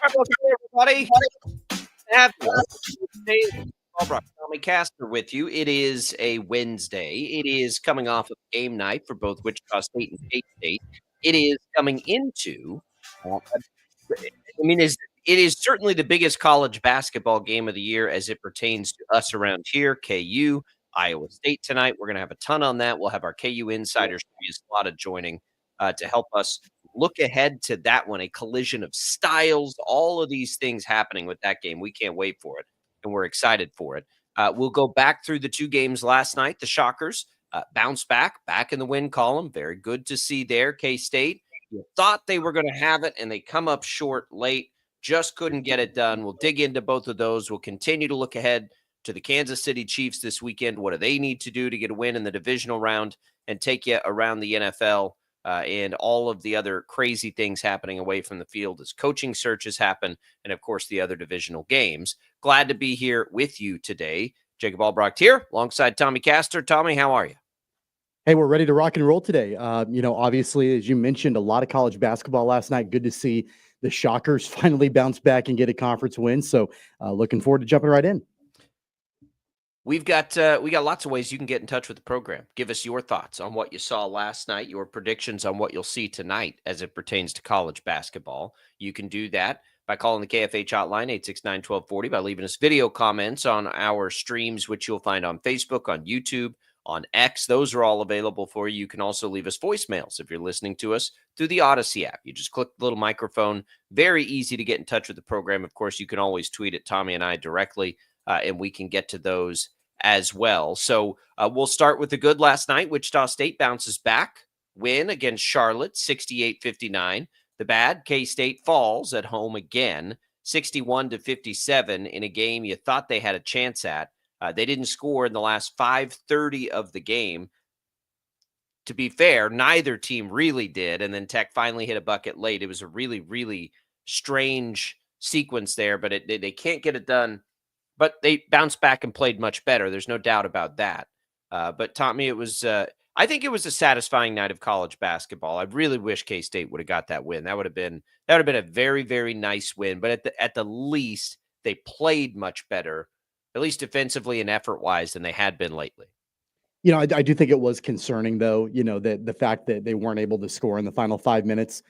right, welcome in, everybody. Have Tommy Castor with you. It is a Wednesday. It is coming off of game night for both Wichita State and KState. It is coming into, it is certainly the biggest college basketball game of the year as it pertains to us around here. KU, Iowa State tonight. We're going to have a ton on that. We'll have our KU Insider Shreyas Laddha joining to help us look ahead to that one, a collision of styles, all of these things happening with that game. We can't wait for it, and we're excited for it. We'll go back through the two games last night. The Shockers bounce back in the win column. Very good to see there. K-State, you thought they were going to have it, and they come up short late. Just couldn't get it done. We'll dig into both of those. We'll continue to look ahead to the Kansas City Chiefs this weekend. What do they need to do to get a win in the divisional round and take you around the NFL? And all of the other crazy things happening away from the field as coaching searches happen, and of course the other divisional games. Glad to be here with you today. Jacob Albrecht here alongside Tommy Castor. Tommy, how are you? Hey, we're ready to rock and roll today. Obviously, as you mentioned, a lot of college basketball last night. Good to see the Shockers finally bounce back and get a conference win. So looking forward to jumping right in. We got lots of ways you can get in touch with the program. Give us your thoughts on what you saw last night, your predictions on what you'll see tonight as it pertains to college basketball. You can do that by calling the KFH hotline, 869-1240, by leaving us video comments on our streams, which you'll find on Facebook, on YouTube, on X. Those are all available for you. You can also leave us voicemails if you're listening to us through the Odyssey app. You just click the little microphone. Very easy to get in touch with the program. Of course, you can always tweet at Tommy and I directly, and we can get to those as well. So we'll start with the good last night. Wichita State bounces back, win against Charlotte, 68-59. The bad, K-State falls at home again, 61-57 in a game you thought they had a chance at. They didn't score in the last 5:30 of the game. To be fair, neither team really did, and then Tech finally hit a bucket late. It was a really, really strange sequence there, but they can't get it done. But they bounced back and played much better. There's no doubt about that. But Tommy, I think it was a satisfying night of college basketball. I really wish K-State would have got that win. That would have been a very, very nice win. But at the least, they played much better, at least defensively and effort-wise, than they had been lately. I do think it was concerning, though, the fact that they weren't able to score in the final 5 minutes,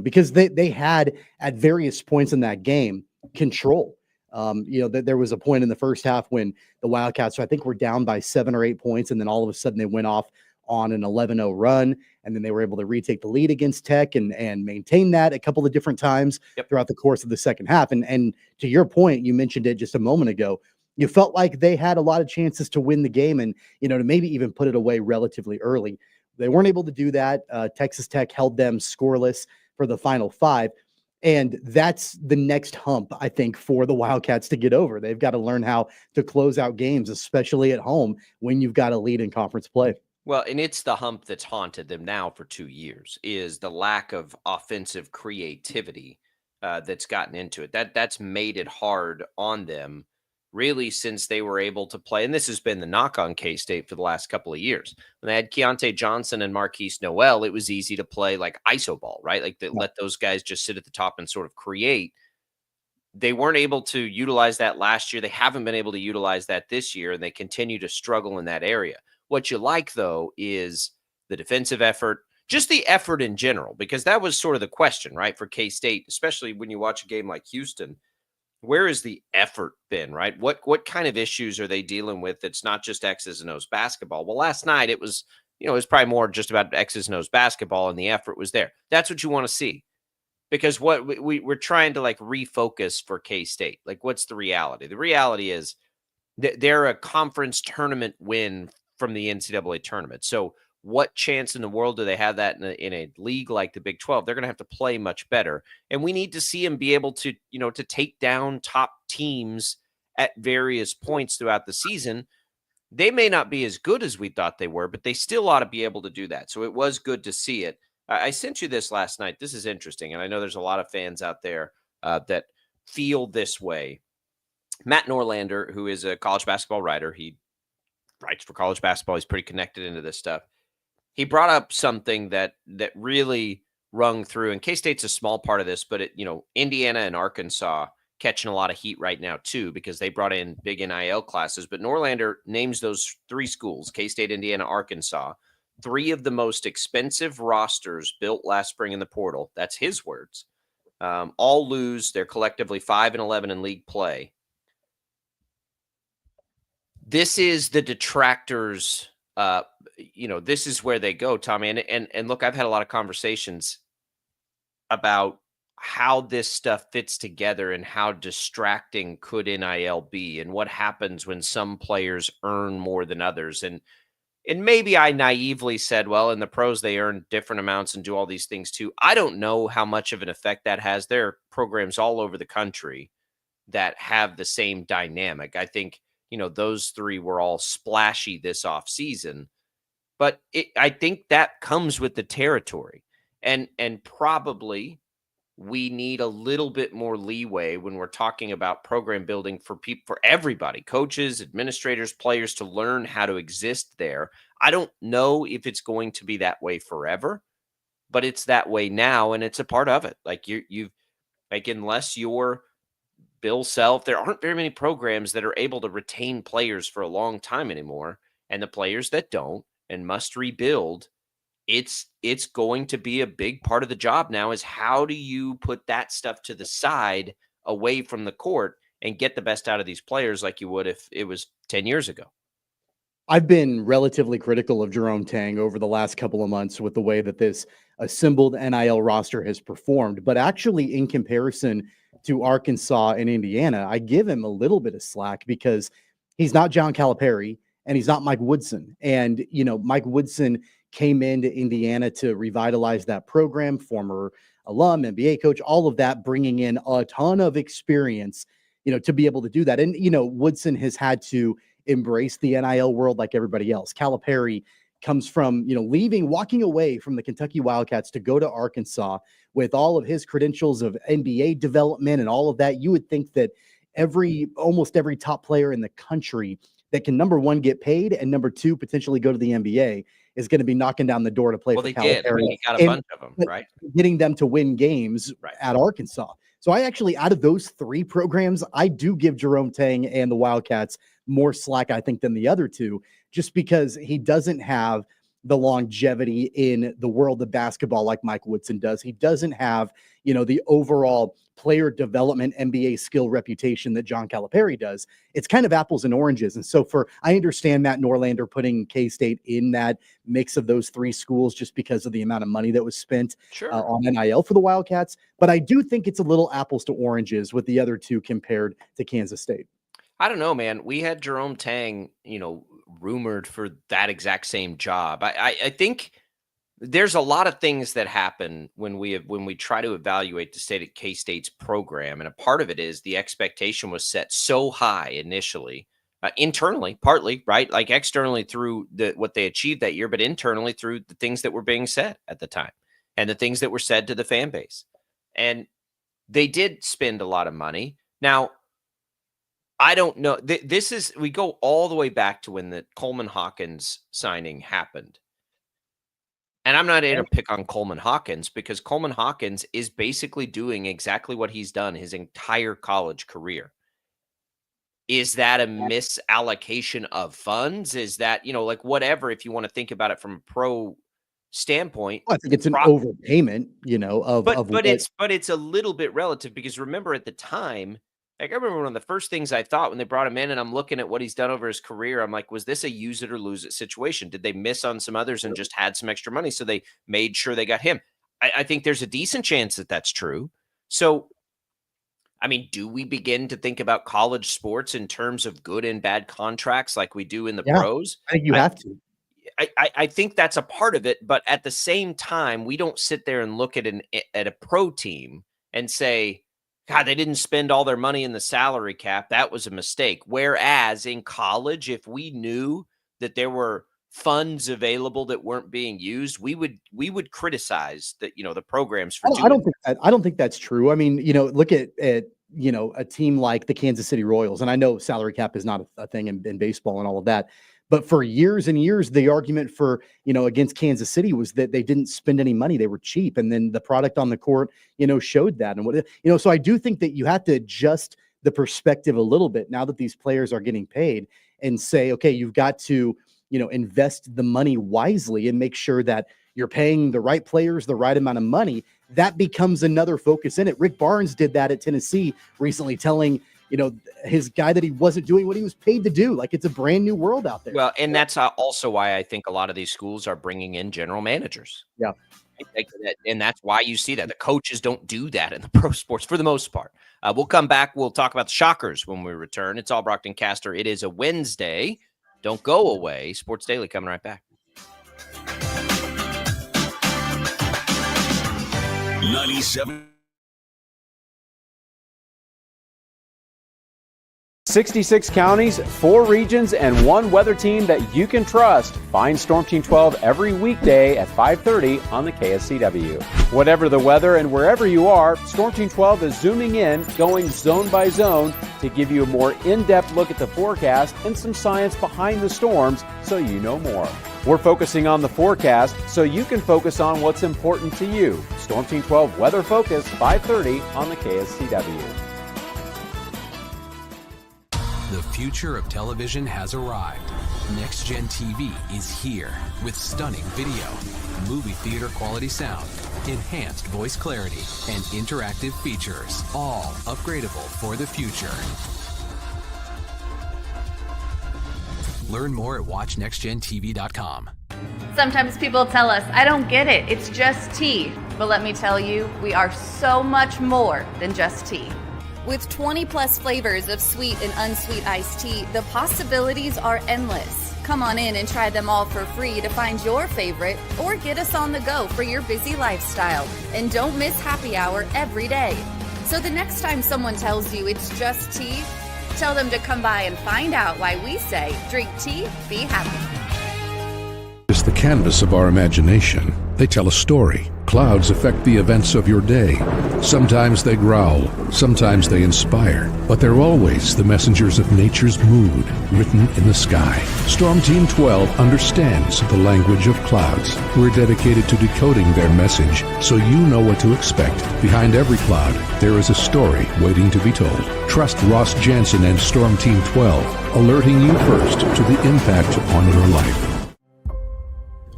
because they had at various points in that game control. There was a point in the first half when the Wildcats, I think, were down by 7 or 8 points, and then all of a sudden they went off on an 11-0 run, and then they were able to retake the lead against Tech and maintain that a couple of different times throughout the course of the second half. And to your point, you mentioned it just a moment ago, you felt like they had a lot of chances to win the game and, to maybe even put it away relatively early. They weren't able to do that. Texas Tech held them scoreless for the final 5. And that's the next hump, I think, for the Wildcats to get over. They've got to learn how to close out games, especially at home when you've got a lead in conference play. Well, and it's the hump that's haunted them now for 2 years, is the lack of offensive creativity that's gotten into it. That's made it hard on them, really, since they were able to play. And this has been the knock on K-State for the last couple of years. When they had Keontae Johnson and Marquise Noel, it was easy to play like iso ball, right? Like let those guys just sit at the top and sort of create. They weren't able to utilize that last year. They haven't been able to utilize that this year, and they continue to struggle in that area. What you like, though, is the defensive effort, just the effort in general, because that was sort of the question, right, for K-State, especially when you watch a game like Houston. Where has the effort been, right? What kind of issues are they dealing with that's not just X's and O's basketball? Well, last night it was probably more just about X's and O's basketball, and the effort was there. That's what you want to see, because what we're trying to refocus for K-State. Like, what's the reality? The reality is they're a conference tournament win from the NCAA tournament. So what chance in the world do they have that in a league like the Big 12? They're going to have to play much better. And we need to see them be able to, to take down top teams at various points throughout the season. They may not be as good as we thought they were, but they still ought to be able to do that. So it was good to see it. I sent you this last night. This is interesting. And I know there's a lot of fans out there that feel this way. Matt Norlander, who is a college basketball writer, he writes for college basketball. He's pretty connected into this stuff. He brought up something that really rung through, and K-State's a small part of this, but Indiana and Arkansas catching a lot of heat right now too because they brought in big NIL classes. But Norlander names those three schools: K-State, Indiana, Arkansas, three of the most expensive rosters built last spring in the portal. That's his words. All lose. They're collectively 5-11 in league play. This is the detractors. This is where they go, Tommy. And look, I've had a lot of conversations about how this stuff fits together and how distracting could NIL be and what happens when some players earn more than others. And maybe I naively said, well, in the pros, they earn different amounts and do all these things too. I don't know how much of an effect that has. There are programs all over the country that have the same dynamic. I think, those three were all splashy this off season, but I think that comes with the territory. And probably we need a little bit more leeway when we're talking about program building for people, for everybody, coaches, administrators, players, to learn how to exist there. I don't know if it's going to be that way forever, but it's that way now, and it's a part of it. Like you've like, unless you're Bill Self, there aren't very many programs that are able to retain players for a long time anymore. And the players that don't and must rebuild, it's going to be a big part of the job now, is how do you put that stuff to the side away from the court and get the best out of these players like you would if it was 10 years ago. I've been relatively critical of Jerome Tang over the last couple of months with the way that this assembled NIL roster has performed. But actually, in comparison to Arkansas and Indiana, I give him a little bit of slack because he's not John Calipari and he's not Mike Woodson. And, Mike Woodson came into Indiana to revitalize that program, former alum, NBA coach, all of that, bringing in a ton of experience, to be able to do that. And, Woodson has had to embrace the NIL world like everybody else. Calipari comes from, walking away from the Kentucky Wildcats to go to Arkansas with all of his credentials of NBA development and all of that. You would think that almost every top player in the country that can, number one, get paid, and number two, potentially go to the NBA, is going to be knocking down the door to play Well, for they Calipari. did. He got a bunch of them, right? Getting them to win games Right. at Arkansas. So I actually, out of those three programs, I do give Jerome Tang and the Wildcats more slack, I think, than the other two, just because he doesn't have the longevity in the world of basketball like Mike Woodson does. He doesn't have, the overall player development NBA skill reputation that John Calipari does. It's kind of apples and oranges. And so I understand Matt Norlander putting K-State in that mix of those three schools just because of the amount of money that was spent on NIL for the Wildcats. But I do think it's a little apples to oranges with the other two compared to Kansas State. I don't know, man. We had Jerome Tang, rumored for that exact same job. I think there's a lot of things that happen when we try to evaluate the state of K-State's program, and a part of it is the expectation was set so high initially, internally, partly, right, like externally through what they achieved that year, but internally through the things that were being said at the time and the things that were said to the fan base, and they did spend a lot of money. Now, I don't know. We go all the way back to when the Coleman Hawkins signing happened. And I'm not here to pick on Coleman Hawkins because Coleman Hawkins is basically doing exactly what he's done his entire college career. Is that a misallocation of funds? Is that, like whatever, if you want to think about it from a pro standpoint? I think it's an overpayment, but it's a little bit relative because remember at the time, like I remember one of the first things I thought when they brought him in, and I'm looking at what he's done over his career. I'm like, was this a use it or lose it situation? Did they miss on some others and just had some extra money, so they made sure they got him? I think there's a decent chance that that's true. So, I mean, do we begin to think about college sports in terms of good and bad contracts like we do in the pros? I think you have to. I think that's a part of it, but at the same time, we don't sit there and look at a pro team and say, God, they didn't spend all their money in the salary cap. That was a mistake. Whereas in college, if we knew that there were funds available that weren't being used, we would criticize that, the programs for doing I don't think that's true. I mean, look at a team like the Kansas City Royals, and I know salary cap is not a thing in baseball and all of that, But for years and years, the argument for, against Kansas City was that they didn't spend any money. They were cheap. And then the product on the court, showed that. And so I do think that you have to adjust the perspective a little bit now that these players are getting paid and say, okay, you've got to, invest the money wisely and make sure that you're paying the right players the right amount of money. That becomes another focus in it. Rick Barnes did that at Tennessee recently, telling his guy that he wasn't doing what he was paid to do. Like, it's a brand new world out there. Well, and that's also why I think a lot of these schools are bringing in general managers. Yeah. And that's why you see that. The coaches don't do that in the pro sports for the most part. We'll come back. We'll talk about the Shockers when we return. It's all Brockton Caster. It is a Wednesday. Don't go away. Sports Daily coming right back. 97. 66 counties, 4 regions, and 1 weather team that you can trust. Find Storm Team 12 every weekday at 5:30 on the KSCW. Whatever the weather and wherever you are, Storm Team 12 is zooming in, going zone by zone to give you a more in-depth look at the forecast and some science behind the storms so you know more. We're focusing on the forecast so you can focus on what's important to you. Storm Team 12 Weather Focus, 5:30 on the KSCW. The future of television has arrived. Next Gen TV is here with stunning video, movie theater quality sound, enhanced voice clarity, and interactive features, all upgradable for the future. Learn more at watchnextgentv.com. Sometimes people tell us, I don't get it, it's just tea. But let me tell you, we are so much more than just tea. With 20 plus flavors of sweet and unsweet iced tea, the possibilities are endless. Come on in and try them all for free to find your favorite or get us on the go for your busy lifestyle. And don't miss happy hour every day. So the next time someone tells you it's just tea, tell them to come by and find out why we say, drink tea, be happy. Is the canvas of our imagination. They tell a story. Clouds affect the events of your day. Sometimes they growl, sometimes they inspire, but they're always the messengers of nature's mood written in the sky. Storm Team 12 understands the language of clouds. We're dedicated to decoding their message so you know what to expect. Behind every cloud, there is a story waiting to be told. Trust Ross Jansen and Storm Team 12, alerting you first to the impact on your life.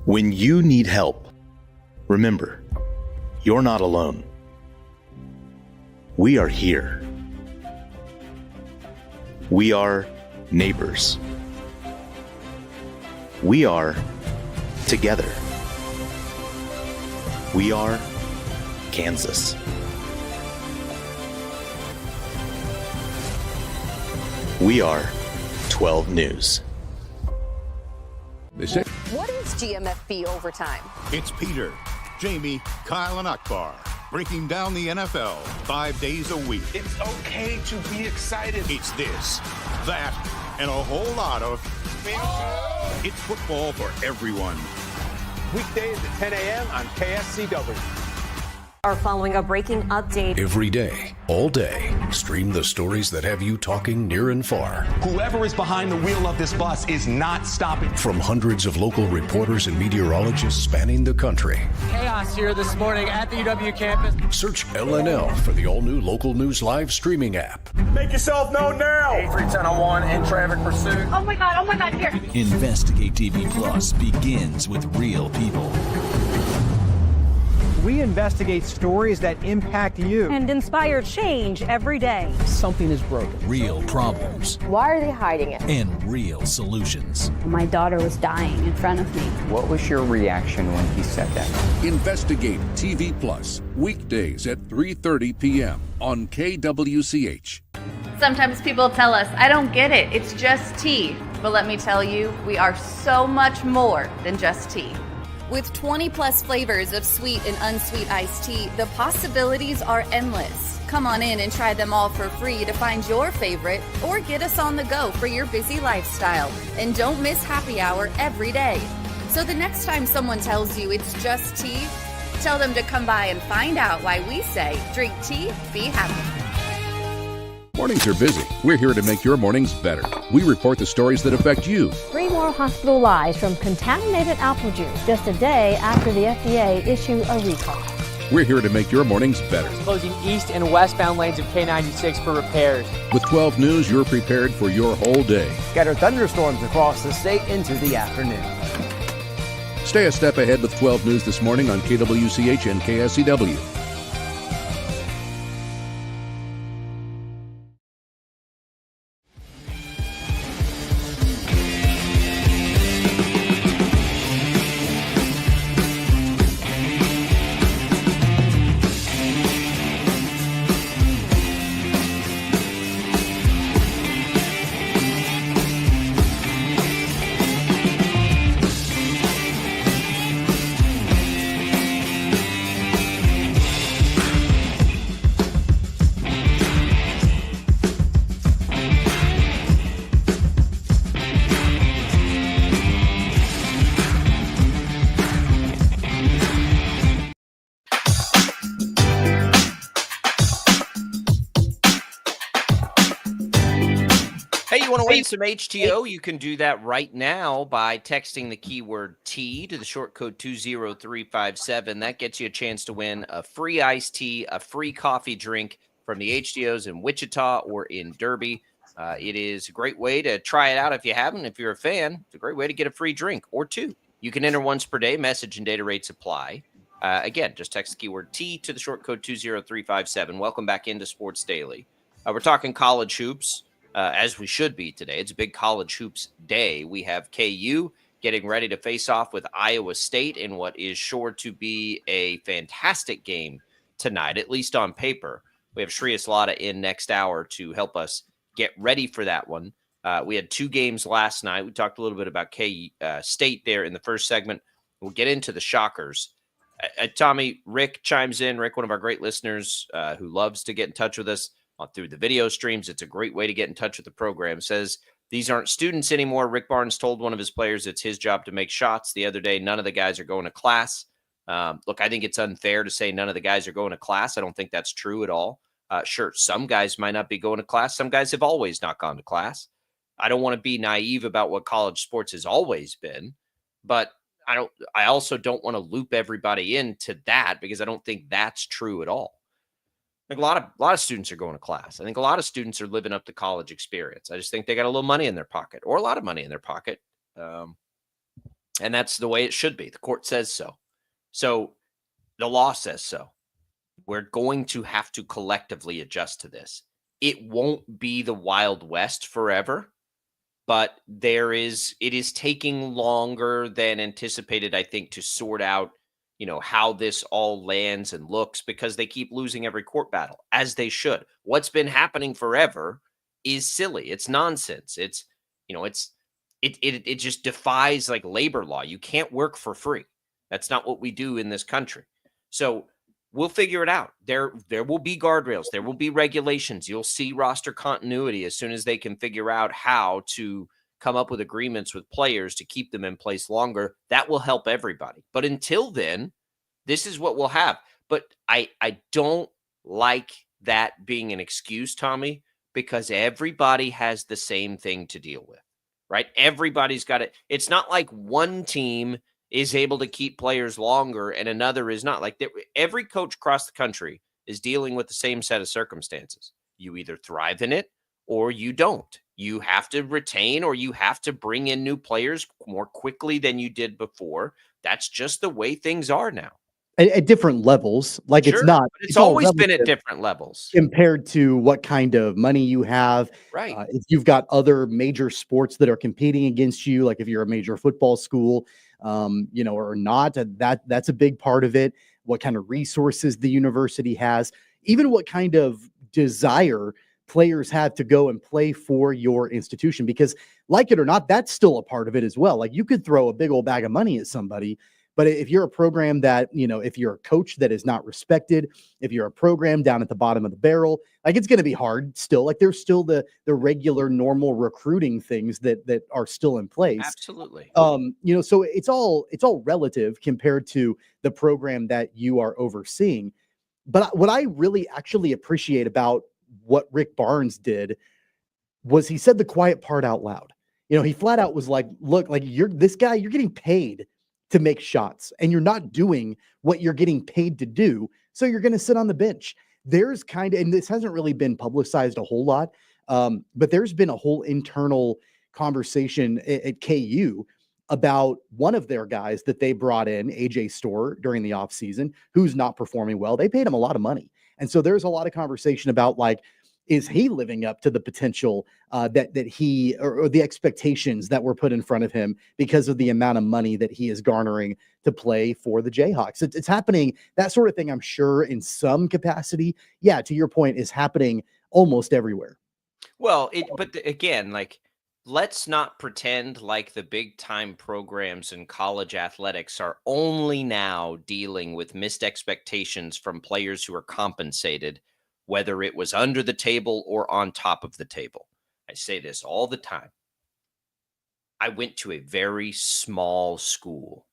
When you need help, remember, you're not alone. We are here. We are neighbors. We are together. We are Kansas. We are 12 News. They say, What is GMFB Overtime? It's Peter, Jamie, Kyle, and Akbar breaking down the NFL 5 days a week. It's okay to be excited. It's this, that, and a whole lot of... It's football for everyone. Weekdays at 10 a.m. on KSCW. Are following a breaking update. Every day, all day, stream the stories that have you talking near and far. Whoever is behind the wheel of this bus is not stopping. From hundreds of local reporters and meteorologists spanning the country. Chaos here this morning at the UW campus. Search LNL for the all-new Local News Live streaming app. Make yourself known now. 31001 in traffic pursuit. Oh my God, here. Investigate TV Plus begins with real people. We investigate stories that impact you And inspire change every day. Something is broken. Real problems. Why are they hiding it? And real solutions. My daughter was dying in front of me. What was your reaction when he said that? Investigate TV Plus, weekdays at 3:30 p.m. on KWCH. Sometimes people tell us, I don't get it, it's just tea. But let me tell you, we are so much more than just tea. With 20 plus flavors of sweet and unsweet iced tea, the possibilities are endless. Come on in and try them all for free to find your favorite or get us on the go for your busy lifestyle. And don't miss happy hour every day. So the next time someone tells you it's just tea, tell them to come by and find out why we say, drink tea, be happy. Mornings are busy. We're here to make your mornings better. We report the stories that affect you. 3 more hospitalized from contaminated apple juice just a day after the FDA issued a recall. We're here to make your mornings better. Closing east and westbound lanes of K96 for repairs. With 12 News, you're prepared for your whole day. Scattered thunderstorms across the state into the afternoon. Stay a step ahead with 12 News this morning on KWCH and KSCW. Hey, you want to win some HTO? You can do that right now by texting the keyword T to the short code 20357. That gets you a chance to win a free iced tea, a free coffee drink from the HTOs in Wichita or in Derby. It is a great way to try it out if you haven't. If you're a fan, it's a great way to get a free drink or two. You can enter once per day. Message and data rates apply. Again, just text the keyword T to the short code 20357. Welcome back into Sports Daily. We're talking college hoops. As we should be today. It's a big college hoops day. We have KU getting ready to face off with Iowa State in what is sure to be a fantastic game tonight, at least on paper. We have Shreyas Laddha in next hour to help us get ready for that one. We had 2 games last night. We talked a little bit about KState there in the first segment. We'll get into the shockers. Tommy, Rick chimes in. Rick, one of our great listeners who loves to get in touch with us through the video streams. It's a great way to get in touch with the program. Says these aren't students anymore. Rick Barnes told one of his players it's his job to make shots. The other day, none of the guys are going to class. Look, I think it's unfair to say none of the guys are going to class. I don't think that's true at all. Sure, some guys might not be going to class. Some guys have always not gone to class. I don't want to be naive about what college sports has always been, but I also don't want to loop everybody into that because I don't think that's true at all. I think a lot of students are going to class. I think a lot of students are living up to college experience. I just think they got a little money in their pocket or a lot of money in their pocket. And that's the way it should be. The court says so. So the law says so. We're going to have to collectively adjust to this. It won't be the Wild West forever, but it is taking longer than anticipated, I think, to sort out how this all lands and looks because they keep losing every court battle, as they should. What's been happening forever is silly. It's nonsense. It just defies like labor law. You can't work for free. That's not what we do in this country. So we'll figure it out. There will be guardrails. There will be regulations. You'll see roster continuity as soon as they can figure out how to come up with agreements with players to keep them in place longer. That will help everybody. But until then, this is what we'll have. But I don't like that being an excuse, Tommy, because everybody has the same thing to deal with, right? Everybody's got it. It's not like one team is able to keep players longer and another is not. Like every coach across the country is dealing with the same set of circumstances. You either thrive in it or you don't. You have to retain or you have to bring in new players more quickly than you did before. That's just the way things are now. At different levels. Like Sure, it's not. but it's always been at different levels. Compared to what kind of money you have. Right. If you've got other major sports that are competing against you, like if you're a major football school, or not, that's a big part of it. What kind of resources the university has, even what kind of desire players have to go and play for your institution, because like it or not, that's still a part of it as well. Like you could throw a big old bag of money at somebody, but if you're a program that, if you're a coach that is not respected, if you're a program down at the bottom of the barrel, like it's going to be hard still. Like there's still the regular normal recruiting things that are still in place. Absolutely. So it's all relative compared to the program that you are overseeing. But what I really actually appreciate about what Rick Barnes did was he said the quiet part out loud. He flat out was like, look, like you're getting paid to make shots and you're not doing what you're getting paid to do. So you're going to sit on the bench. There's and this hasn't really been publicized a whole lot, but there's been a whole internal conversation at KU about one of their guys that they brought in, AJ Storr, during the offseason, who's not performing well. They paid him a lot of money. And so there's a lot of conversation about, like, is he living up to the potential that he or the expectations that were put in front of him because of the amount of money that he is garnering to play for the Jayhawks? It's happening. That sort of thing, I'm sure, in some capacity. Yeah, to your point, is happening almost everywhere. Well, again, like, let's not pretend like the big time programs in college athletics are only now dealing with missed expectations from players who are compensated, whether it was under the table or on top of the table. I say this all the time. I went to a very small school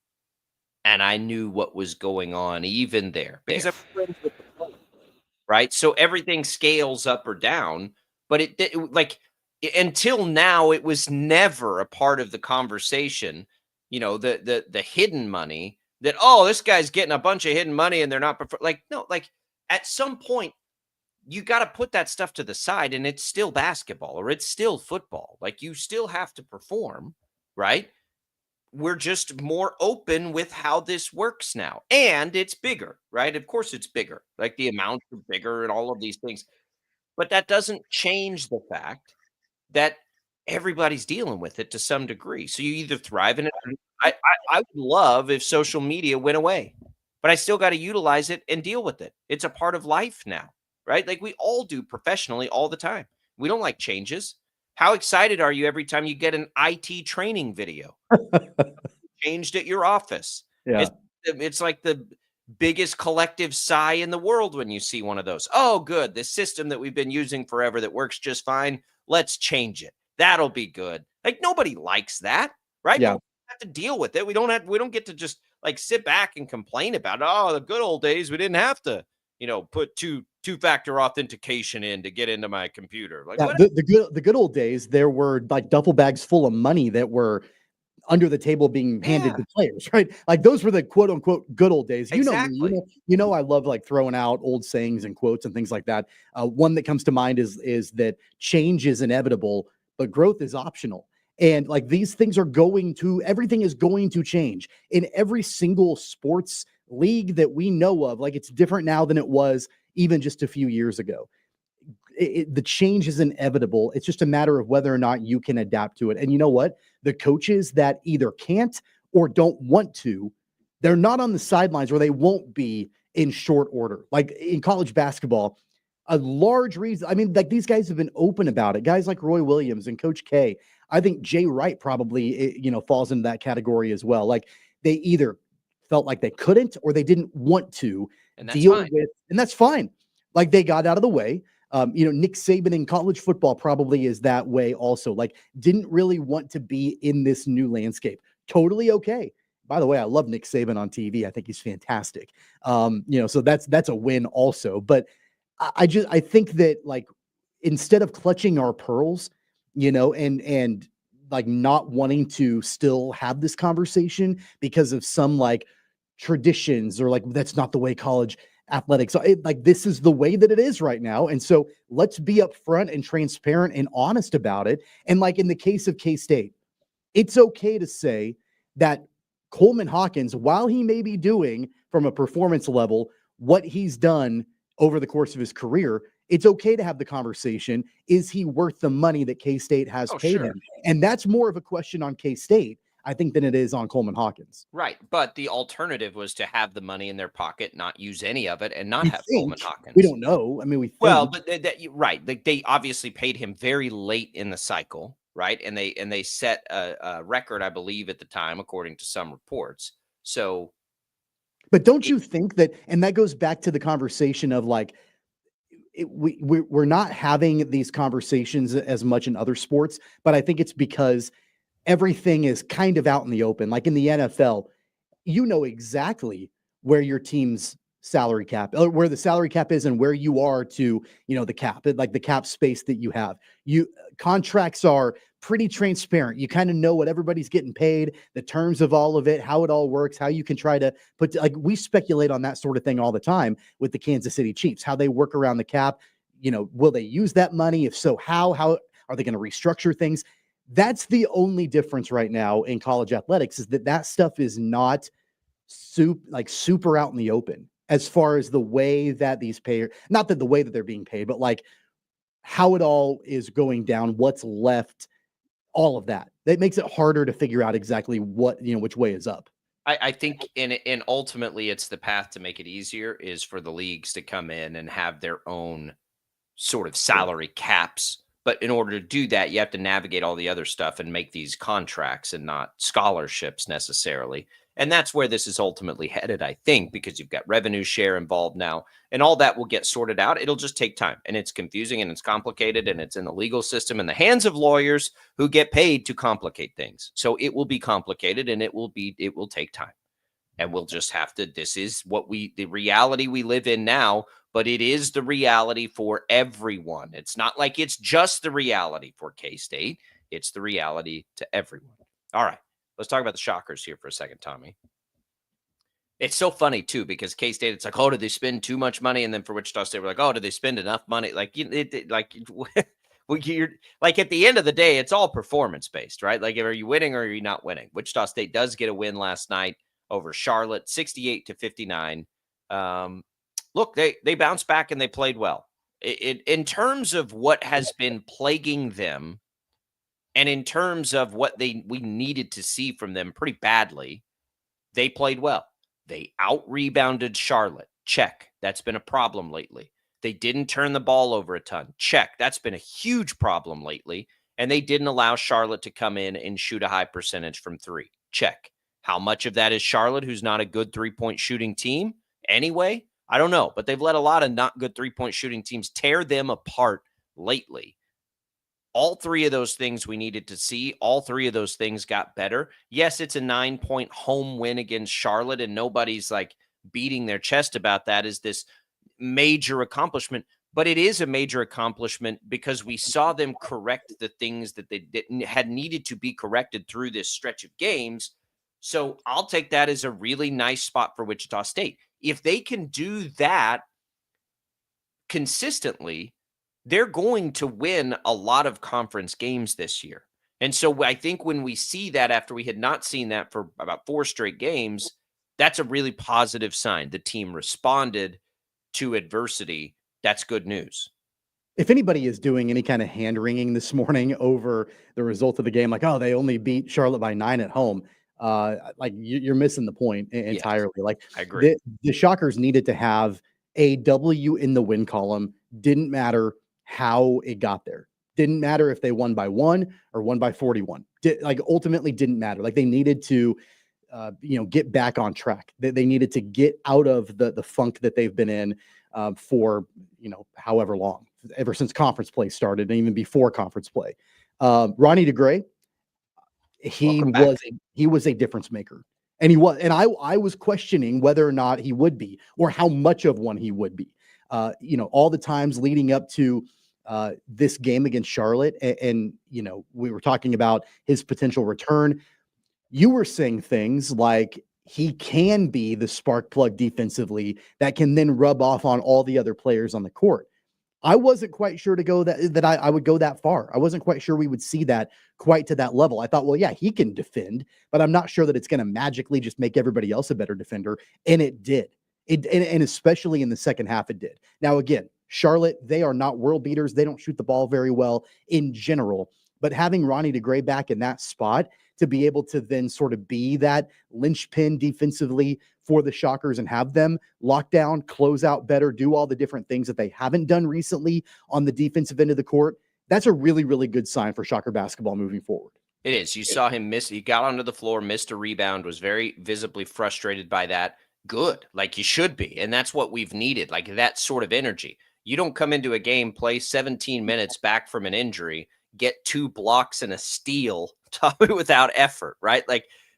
and I knew what was going on even there because I'm friends with the players, right? So everything scales up or down, but until now, it was never a part of the conversation, the hidden money that, oh, this guy's getting a bunch of hidden money and they're not no, like at some point you got to put that stuff to the side and it's still basketball or it's still football. Like, you still have to perform, right? We're just more open with how this works now. And it's bigger, right? Of course it's bigger. Like, the amounts are bigger and all of these things. But that doesn't change the fact that everybody's dealing with it to some degree. So you either thrive in it. I would love if social media went away, but I still got to utilize it and deal with it. It's a part of life now, right? Like, we all do professionally all the time. We don't like changes. How excited are you every time you get an IT training video changed at your office? Yeah. It's like the biggest collective sigh in the world when you see one of those. Oh, good. The system that we've been using forever that works just fine, let's change it. That'll be good. Like, nobody likes that, right? Yeah. But we have to deal with it. We don't get to just like sit back and complain about it. Oh, the good old days, we didn't have to, put two-factor authentication in to get into my computer. Like, yeah, the good old days, there were like duffel bags full of money that were under the table being handed to players, right? Like, those were the quote unquote good old days. Exactly. I love like throwing out old sayings and quotes and things like that. One that comes to mind is that change is inevitable, but growth is optional. And like, these things everything is going to change in every single sports league that we know of. Like, it's different now than it was even just a few years ago. The change is inevitable. It's just a matter of whether or not you can adapt to it. And you know what? The coaches that either can't or don't want to, they're not on the sidelines, or they won't be in short order. Like in college basketball, a large reason, I mean, like, these guys have been open about it. Guys like Roy Williams and Coach K. I think Jay Wright probably, falls into that category as well. Like, they either felt like they couldn't or they didn't want to deal with, and that's fine. Like, they got out of the way. Nick Saban in college football probably is that way also. Like, didn't really want to be in this new landscape. Totally okay. By the way, I love Nick Saban on TV. I think he's fantastic. So that's a win also. But I think that, like, instead of clutching our pearls, and like not wanting to still have this conversation because of some like traditions, or like, that's not the way college athletics. Like, this is the way that it is right now. And so let's be upfront and transparent and honest about it. And like in the case of K-State, it's okay to say that Coleman Hawkins, while he may be doing from a performance level what he's done over the course of his career, it's okay to have the conversation. Is he worth the money that K-State has paid him? And that's more of a question on K-State, I think, than it is on Coleman Hawkins. Right. But the alternative was to have the money in their pocket, not use any of it, and not have Coleman Hawkins. We don't know. I mean, well, but right. They obviously paid him very late in the cycle, right? And they set a record, I believe, at the time, according to some reports. So, but don't you think that, and that goes back to the conversation of like, we're not having these conversations as much in other sports, but I think it's because everything is kind of out in the open. Like in the NFL, you know exactly where your team's salary cap, where the salary cap is and where you are to, the cap, like the cap space that you have. Contracts are pretty transparent. You kind of know what everybody's getting paid, the terms of all of it, how it all works, how you can try to like, we speculate on that sort of thing all the time with the Kansas City Chiefs, how they work around the cap. Will they use that money? If so, how are they going to restructure things? That's the only difference right now in college athletics, is that stuff is not super out in the open as far as the way that these payers, not that the way that they're being paid, but like how it all is going down, what's left, all of that. That makes it harder to figure out exactly what, which way is up. I think, and ultimately it's the path to make it easier is for the leagues to come in and have their own sort of salary caps. But in order to do that, you have to navigate all the other stuff and make these contracts and not scholarships necessarily. And that's where this is ultimately headed, I think, because you've got revenue share involved now, and all that will get sorted out. It'll just take time, and it's confusing and it's complicated, and it's in the legal system in the hands of lawyers who get paid to complicate things. So it will be complicated, and it will take time. And we'll just have to, this is the reality we live in now, but it is the reality for everyone. It's not like it's just the reality for K-State. It's the reality to everyone. All right. Let's talk about the Shockers here for a second, Tommy. It's so funny, too, because K-State, it's like, oh, did they spend too much money? And then for Wichita State, we're like, oh, did they spend enough money? Like, you're like, at the end of the day, it's all performance-based, right? Like, are you winning or are you not winning? Wichita State does get a win last night over Charlotte, 68-59. Look, they bounced back and they played well. In terms of what has been plaguing them, and in terms of what we needed to see from them pretty badly, they played well. They out-rebounded Charlotte. Check. That's been a problem lately. They didn't turn the ball over a ton. Check. That's been a huge problem lately. And they didn't allow Charlotte to come in and shoot a high percentage from three. Check. How much of that is Charlotte, who's not a good three-point shooting team anyway? I don't know. But they've let a lot of not good three-point shooting teams tear them apart lately. All three of those things we needed to see. All three of those things got better. Yes, it's a 9-point home win against Charlotte, and nobody's like beating their chest about that as this major accomplishment. But it is a major accomplishment because we saw them correct the things that they had needed to be corrected through this stretch of games. So I'll take that as a really nice spot for Wichita State. If they can do that consistently, they're going to win a lot of conference games this year. And so I think when we see that after we had not seen that for about 4 straight games, that's a really positive sign. The team responded to adversity. That's good news. If anybody is doing any kind of hand-wringing this morning over the result of the game, like, oh, they only beat Charlotte by 9 at home, like you're missing the point entirely. Yes, like I agree. The Shockers needed to have a W in the win column. Didn't matter how it got there. Didn't matter if they won by 1 or won by 41. Ultimately didn't matter. Like they needed to, get back on track. They needed to get out of the funk that they've been in for, however long, ever since conference play started and even before conference play. Ronnie DeGray, he was a difference maker. And he was, and I was questioning whether or not he would be, or how much of one he would be. All the times leading up to this game against Charlotte, and we were talking about his potential return. You were saying things like he can be the spark plug defensively that can then rub off on all the other players on the court. I wasn't quite sure to go that I would go that far. I wasn't quite sure we would see that quite to that level. I thought, well, yeah, he can defend, but I'm not sure that it's going to magically just make everybody else a better defender. And it did. And especially in the second half, it did. Now, again, Charlotte, they are not world beaters. They don't shoot the ball very well in general. But having Ronnie DeGray back in that spot to be able to then sort of be that linchpin defensively for the Shockers and have them lock down, close out better, do all the different things that they haven't done recently on the defensive end of the court, that's a really, really good sign for Shocker basketball moving forward. It is. You saw him miss. He got onto the floor, missed a rebound, was very visibly frustrated by that. Good, like you should be. And that's what we've needed, like that sort of energy. You don't come into a game, play 17 minutes back from an injury, get 2 blocks and a steal without effort, right?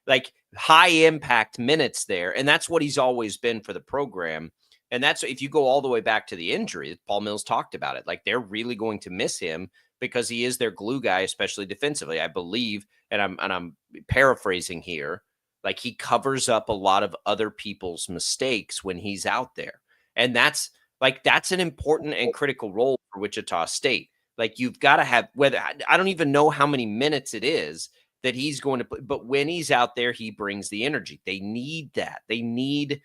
Like high impact minutes there. And that's what he's always been for the program. And that's if you go all the way back to the injury, Paul Mills talked about it. Like, they're really going to miss him because he is their glue guy, especially defensively. I believe, and I'm paraphrasing here, like, he covers up a lot of other people's mistakes when he's out there. And that's an important and critical role for Wichita State. Like, you've got to have, whether I don't even know how many minutes it is that he's going to put, but when he's out there, he brings the energy. They need that. They need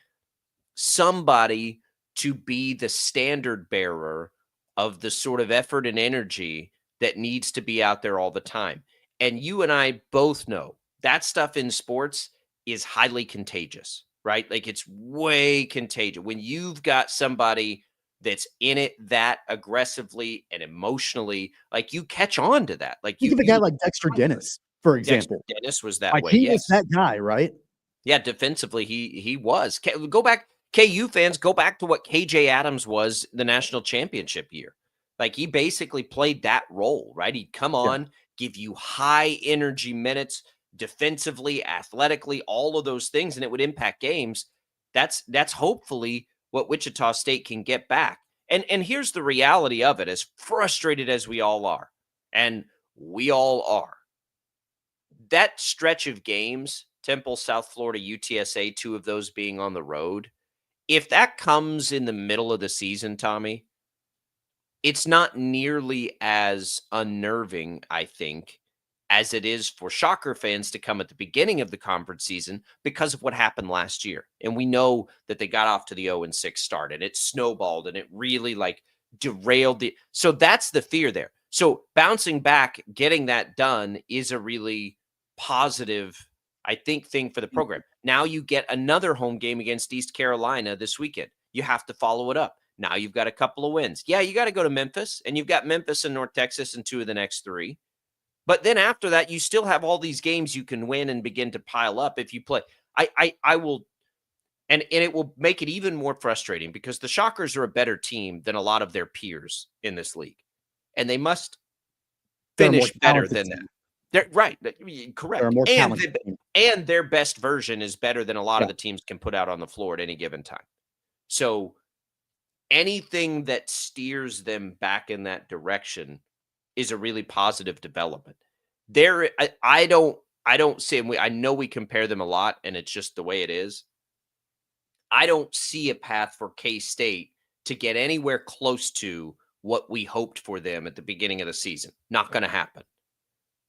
somebody to be the standard bearer of the sort of effort and energy that needs to be out there all the time. And you and I both know that stuff in sports is highly contagious, right? Like, it's way contagious. When you've got somebody that's in it that aggressively and emotionally, like, you catch on to that. Like, Think of a guy like Dexter Dennis, for example. Dexter Dennis was that Like, way. he Yes. was that guy, right? Yeah, defensively, he was. Go back, KU fans, go back to what KJ Adams was the national championship year. Like, he basically played that role, right? He'd come on, give you high energy minutes, defensively, athletically, all of those things, and it would impact games. That's hopefully what Wichita State can get back. And here's the reality of it, as frustrated as we all are, and we all are. That stretch of games, Temple, South Florida, UTSA, 2 of those being on the road, if that comes in the middle of the season, Tommy, it's not nearly as unnerving, I think, as it is for Shocker fans to come at the beginning of the conference season because of what happened last year. And we know that they got off to the 0-6 start, and it snowballed, and it really, like, derailed the. So that's the fear there. So bouncing back, getting that done is a really positive, I think, thing for the program. Now you get another home game against East Carolina this weekend. You have to follow it up. Now you've got a couple of wins. Yeah, you got to go to Memphis, and you've got Memphis and North Texas in 2 of the next 3. But then after that, you still have all these games you can win and begin to pile up if you play. I will, and it will make it even more frustrating because the Shockers are a better team than a lot of their peers in this league, and they must finish better than that. They're right, correct. They're a more talented team. And their best version is better than a lot of the teams can put out on the floor at any given time. So anything that steers them back in that direction is a really positive development. There, I don't see, and I know we compare them a lot, and it's just the way it is. I don't see a path for K-State to get anywhere close to what we hoped for them at the beginning of the season. Not going to happen.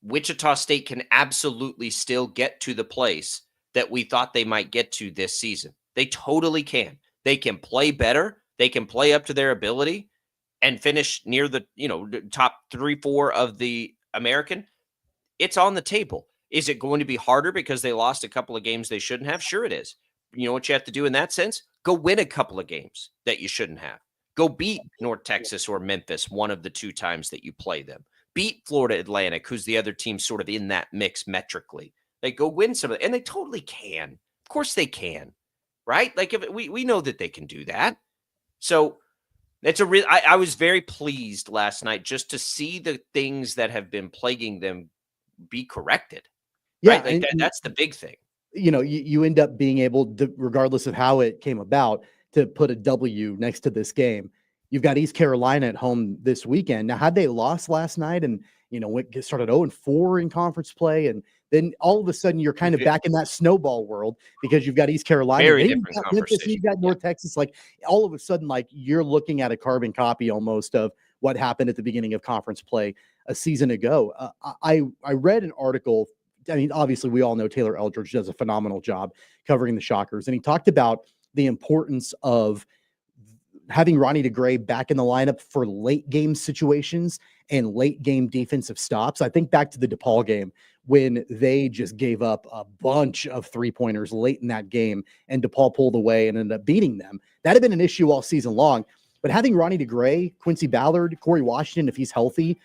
Wichita State can absolutely still get to the place that we thought they might get to this season. They totally can. They can play better. They can play up to their ability and finish near the, top 3-4 of the American. It's on the table. Is it going to be harder because they lost a couple of games they shouldn't have? Sure it is. You know what you have to do in that sense? Go win a couple of games that you shouldn't have. Go beat North Texas or Memphis one of the 2 times that you play them. Beat Florida Atlantic, who's the other team sort of in that mix metrically. They go win some of it, and they totally can. Of course they can, right? Like, if we know that they can do that. So it's I was very pleased last night just to see the things that have been plaguing them be corrected. Yeah, right? Like that's the big thing. You end up being able to, regardless of how it came about, to put a W next to this game. You've got East Carolina at home this weekend. Now, had they lost last night and, started 0-4 in conference play, and then all of a sudden you're kind of back in that snowball world because you've got East Carolina, Very different conversation. You've got North Texas. Like, all of a sudden, like, you're looking at a carbon copy almost of what happened at the beginning of conference play a season ago. I read an article. I mean, obviously, we all know Taylor Eldridge does a phenomenal job covering the Shockers, and he talked about the importance of having Ronnie DeGray back in the lineup for late game situations and late game defensive stops. I think back to the DePaul game when they just gave up a bunch of 3-pointers late in that game, and DePaul pulled away and ended up beating them. That had been an issue all season long. But having Ronnie DeGray, Quincy Ballard, Corey Washington, if he's healthy,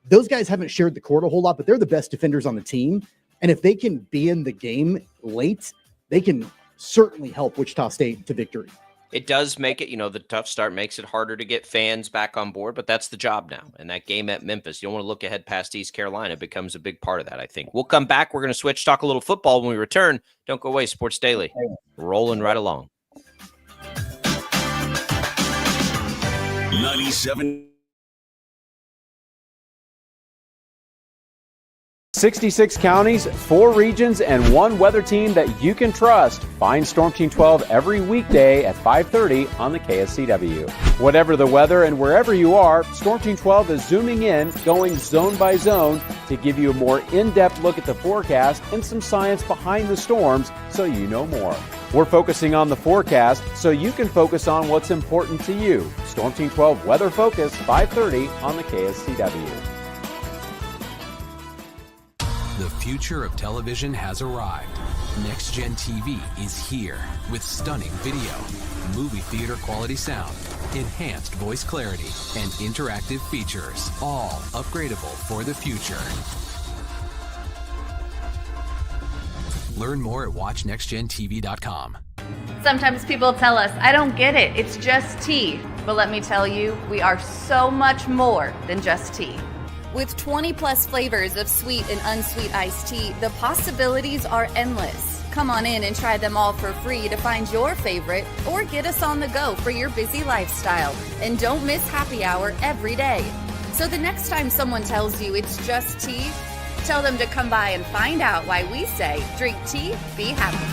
those guys haven't shared the court a whole lot, but they're the best defenders on the team. And if they can be in the game late, they can certainly help Wichita State to victory. It does make it, the tough start makes it harder to get fans back on board, but that's the job now. And that game at Memphis, you don't want to look ahead past East Carolina, becomes a big part of that, I think. We'll come back. We're going to switch, talk a little football when we return. Don't go away. Sports Daily, rolling right along. 97. 66 counties, 4 regions, and 1 weather team that you can trust. Find Storm Team 12 every weekday at 5:30 on the KSCW. Whatever the weather and wherever you are, Storm Team 12 is zooming in, going zone by zone to give you a more in-depth look at the forecast and some science behind the storms so you know more. We're focusing on the forecast so you can focus on what's important to you. Storm Team 12 Weather Focus, 5:30 on the KSCW. The future of television has arrived. Next Gen TV is here with stunning video, movie theater quality sound, enhanced voice clarity, and interactive features, all upgradable for the future. Learn more at watchnextgentv.com. Sometimes people tell us, I don't get it, it's just tea. But let me tell you, we are so much more than just tea. With 20 plus flavors of sweet and unsweet iced tea, the possibilities are endless. Come on in and try them all for free to find your favorite or get us on the go for your busy lifestyle. And don't miss happy hour every day. So the next time someone tells you it's just tea, tell them to come by and find out why we say, drink tea, be happy.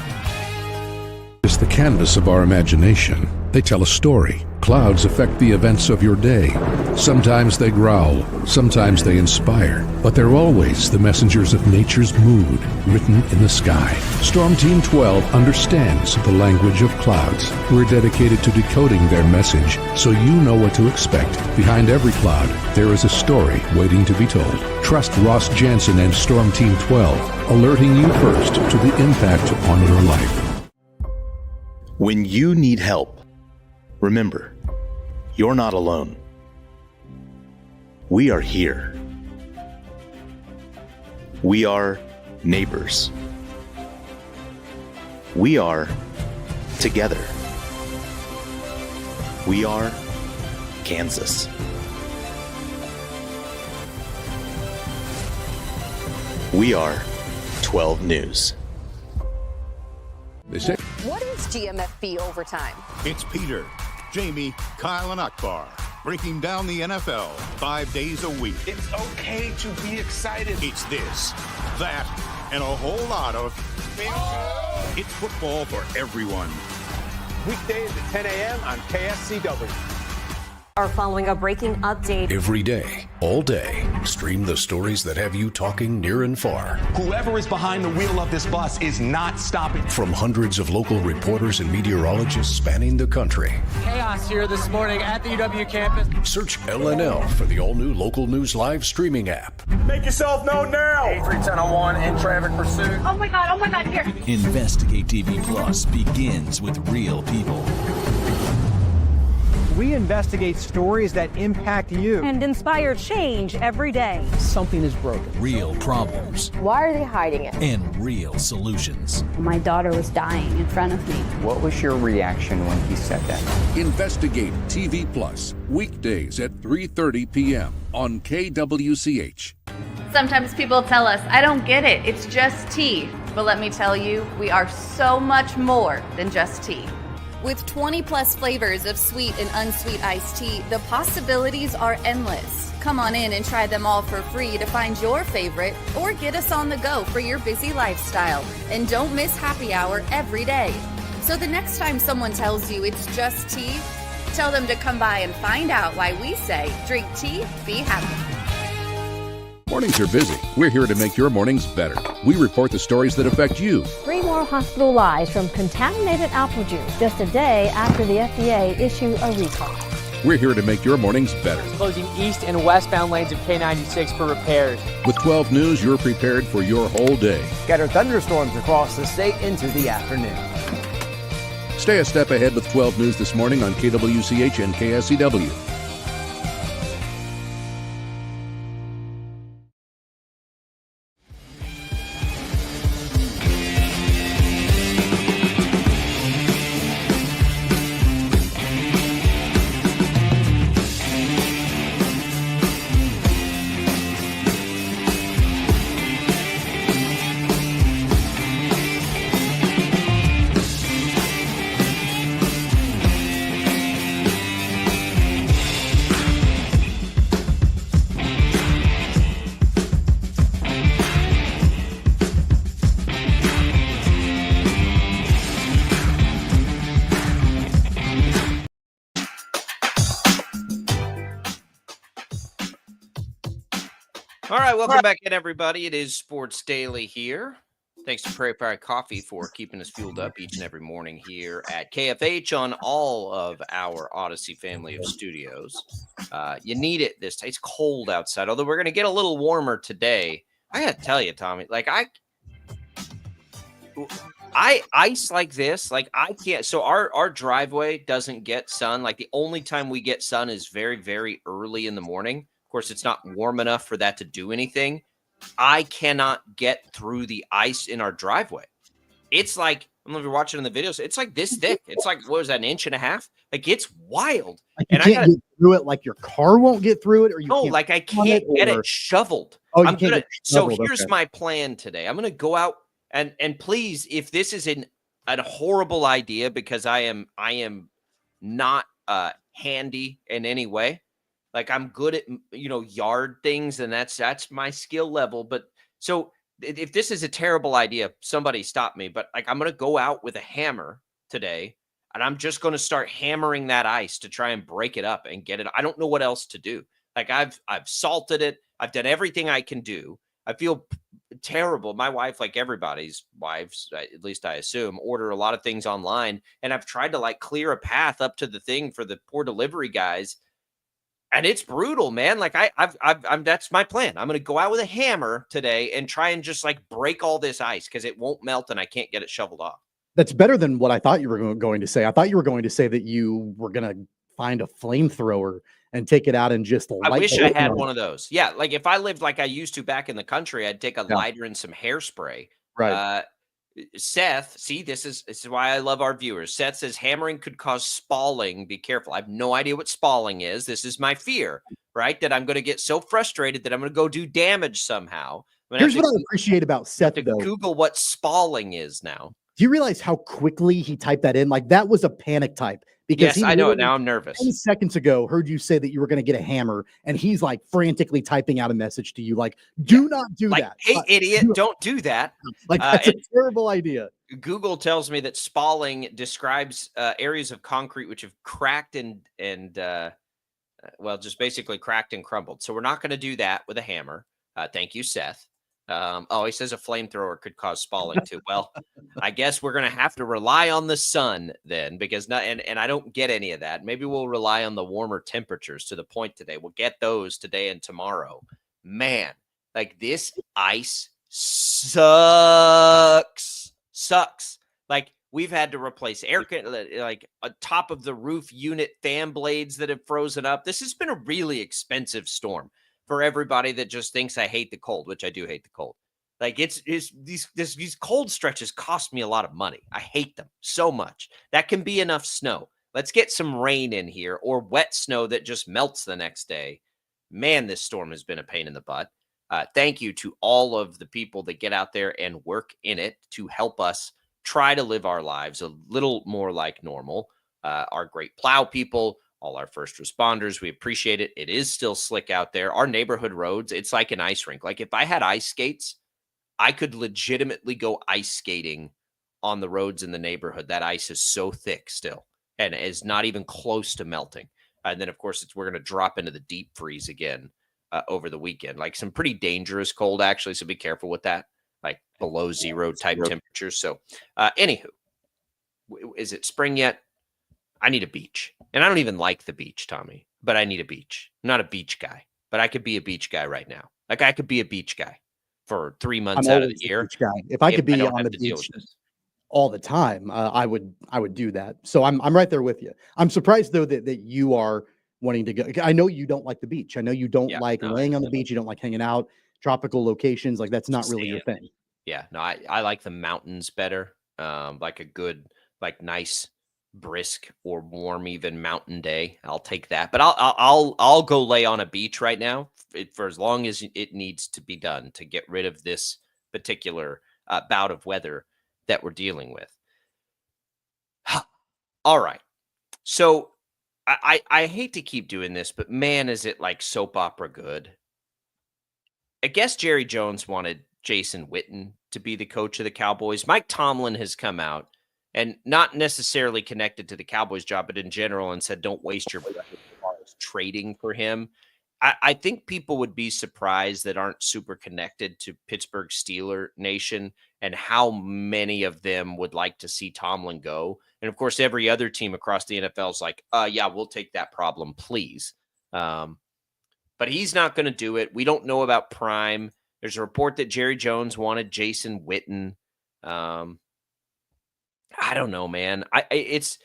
It's the canvas of our imagination. They tell a story. Clouds affect the events of your day. Sometimes they growl, sometimes they inspire, but they're always the messengers of nature's mood written in the sky. Storm Team 12 understands the language of clouds. We're dedicated to decoding their message so you know what to expect. Behind every cloud, there is a story waiting to be told. Trust Ross Jansen and Storm Team 12, alerting you first to the impact on your life. When you need help, remember, you're not alone. We are here. We are neighbors. We are together. We are Kansas. We are 12 News. What is GMFB Overtime? It's Peter, Jamie, Kyle, and Akbar breaking down the NFL 5 days a week. It's okay to be excited. It's this, that, and a whole lot of... It's football for everyone. Weekdays at 10 a.m. on KSCW. Are following a breaking update. Every day, all day, stream the stories that have you talking near and far. Whoever is behind the wheel of this bus is not stopping. From hundreds of local reporters and meteorologists spanning the country. Chaos here this morning at the UW campus. Search LNL for the all-new Local News Live streaming app. Make yourself known now. 31001 in traffic pursuit. Oh my God, here. Investigate TV Plus begins with real people. We investigate stories that impact you and inspire change every day. Something is broken. Real problems. Why are they hiding it? And real solutions. My daughter was dying in front of me. What was your reaction when he said that? Investigate TV Plus, weekdays at 3:30 p.m. on KWCH. Sometimes people tell us, I don't get it, it's just tea. But let me tell you, we are so much more than just tea. With 20 plus flavors of sweet and unsweet iced tea, the possibilities are endless. Come on in and try them all for free to find your favorite or get us on the go for your busy lifestyle. And don't miss happy hour every day. So the next time someone tells you it's just tea, tell them to come by and find out why we say, drink tea, be happy. Mornings are busy. We're here to make your mornings better. We report the stories that affect you. 3 more hospital lies from contaminated apple juice just a day after the FDA issued a recall. We're here to make your mornings better. Closing east and westbound lanes of K96 for repairs. With 12 News, you're prepared for your whole day. Scattered thunderstorms across the state into the afternoon. Stay a step ahead with 12 News this morning on KWCH and KSCW. All right, welcome back in, everybody. It is Sports Daily here. Thanks to Prairie Fire Coffee for keeping us fueled up each and every morning here at KFH on all of our Odyssey family of studios. You need it this time. It's cold outside, although we're going to get a little warmer today. I got to tell you, Tommy, like I ice like this, like I can't. So our driveway doesn't get sun. Like the only time we get sun is very, very early in the morning. Of course, it's not warm enough for that to do anything. I cannot get through the ice in our driveway. It's like, I don't know if you're watching in the videos, it's like this thick. It's like, what is that, an inch and a half? Like it's wild. Like you can't get through it, like your car won't get through it, or you no, can't like I can't get it shoveled. Oh, you can't get it So shoveled, here's okay. my plan today. I'm gonna go out and please, if this is a horrible idea, because I am not handy in any way. Like I'm good at yard things, and that's my skill level. But so if this is a terrible idea, somebody stop me. But like I'm gonna go out with a hammer today, and I'm just gonna start hammering that ice to try and break it up and get it. I don't know what else to do. Like I've salted it. I've done everything I can do. I feel terrible. My wife, like everybody's wives, at least I assume, order a lot of things online, and I've tried to like clear a path up to the thing for the poor delivery guys. And it's brutal, man. Like I'm that's my plan. I'm going to go out with a hammer today and try and just like break all this ice because it won't melt and I can't get it shoveled off. That's better than what I thought you were going to say. I thought you were going to say that you were going to find a flamethrower and take it out and just light. I wish I had one of those. Yeah, like if I lived like I used to back in the country, I'd take a lighter and some hairspray. Right. Seth, see, this is why I love our viewers. Seth says hammering could cause spalling. Be careful. I have no idea what spalling is. This is my fear, right? That I'm going to get so frustrated that I'm going to go do damage somehow. Here's what I appreciate about Seth, though. Google what spalling is now. Do you realize how quickly he typed that in? Like that was a panic type. Because yes, I know it. Now I'm nervous. 10 seconds ago, heard you say that you were going to get a hammer, and he's like frantically typing out a message to you, like, "Do not do that." Hey, idiot! Don't do that. Like that's a terrible idea. Google tells me that spalling describes areas of concrete which have cracked and well, just basically cracked and crumbled. So we're not going to do that with a hammer. Thank you, Seth. He says a flamethrower could cause spalling too. Well, I guess we're going to have to rely on the sun then, because and I don't get any of that. Maybe we'll rely on the warmer temperatures to the point today. We'll get those today and tomorrow. Man, like this ice sucks. Like we've had to replace like a top of the roof unit fan blades that have frozen up. This has been a really expensive storm for everybody that just thinks I hate the cold, which I do hate the cold. Like these cold stretches cost me a lot of money. I hate them so much. That can be enough snow. Let's get some rain in here, or wet snow that just melts the next day. Man, this storm has been a pain in the butt. Thank you to all of the people that get out there and work in it to help us try to live our lives a little more like normal. Our great plow people, all our first responders, we appreciate it. It is still slick out there. Our neighborhood roads, it's like an ice rink. Like if I had ice skates, I could legitimately go ice skating on the roads in the neighborhood. That ice is so thick still and is not even close to melting. And then, of course, we're going to drop into the deep freeze again over the weekend. Like some pretty dangerous cold, actually, so be careful with that. Like below zero type temperatures. So anywho, is it spring yet? I need a beach. And I don't even like the beach, Tommy, but I need a beach. I'm not a beach guy, but I could be a beach guy right now. Like I could be a beach guy for 3 months out of the year. Guy. If I could be on the beach all the time, I would do that. So I'm right there with you. I'm surprised though that you are wanting to go. I know you don't like the beach. I know you don't like laying on the beach. You don't like hanging out, tropical locations. Like that's not really your thing. Yeah, no, I like the mountains better. Like a good, like nice, brisk or warm even mountain day. I'll take that. But I'll go lay on a beach right now for as long as it needs to be done to get rid of this particular bout of weather that we're dealing with. All right. So I hate to keep doing this, but man, is it like soap opera good. I guess Jerry Jones wanted Jason Witten to be the coach of the Cowboys. Mike Tomlin has come out and not necessarily connected to the Cowboys job, but in general, and said, don't waste your breath as far as trading for him. I think people would be surprised that aren't super connected to Pittsburgh Steeler Nation and how many of them would like to see Tomlin go. And of course, every other team across the NFL is like, yeah, we'll take that problem, please. But he's not going to do it. We don't know about Prime. There's a report that Jerry Jones wanted Jason Witten. I don't know, man. It's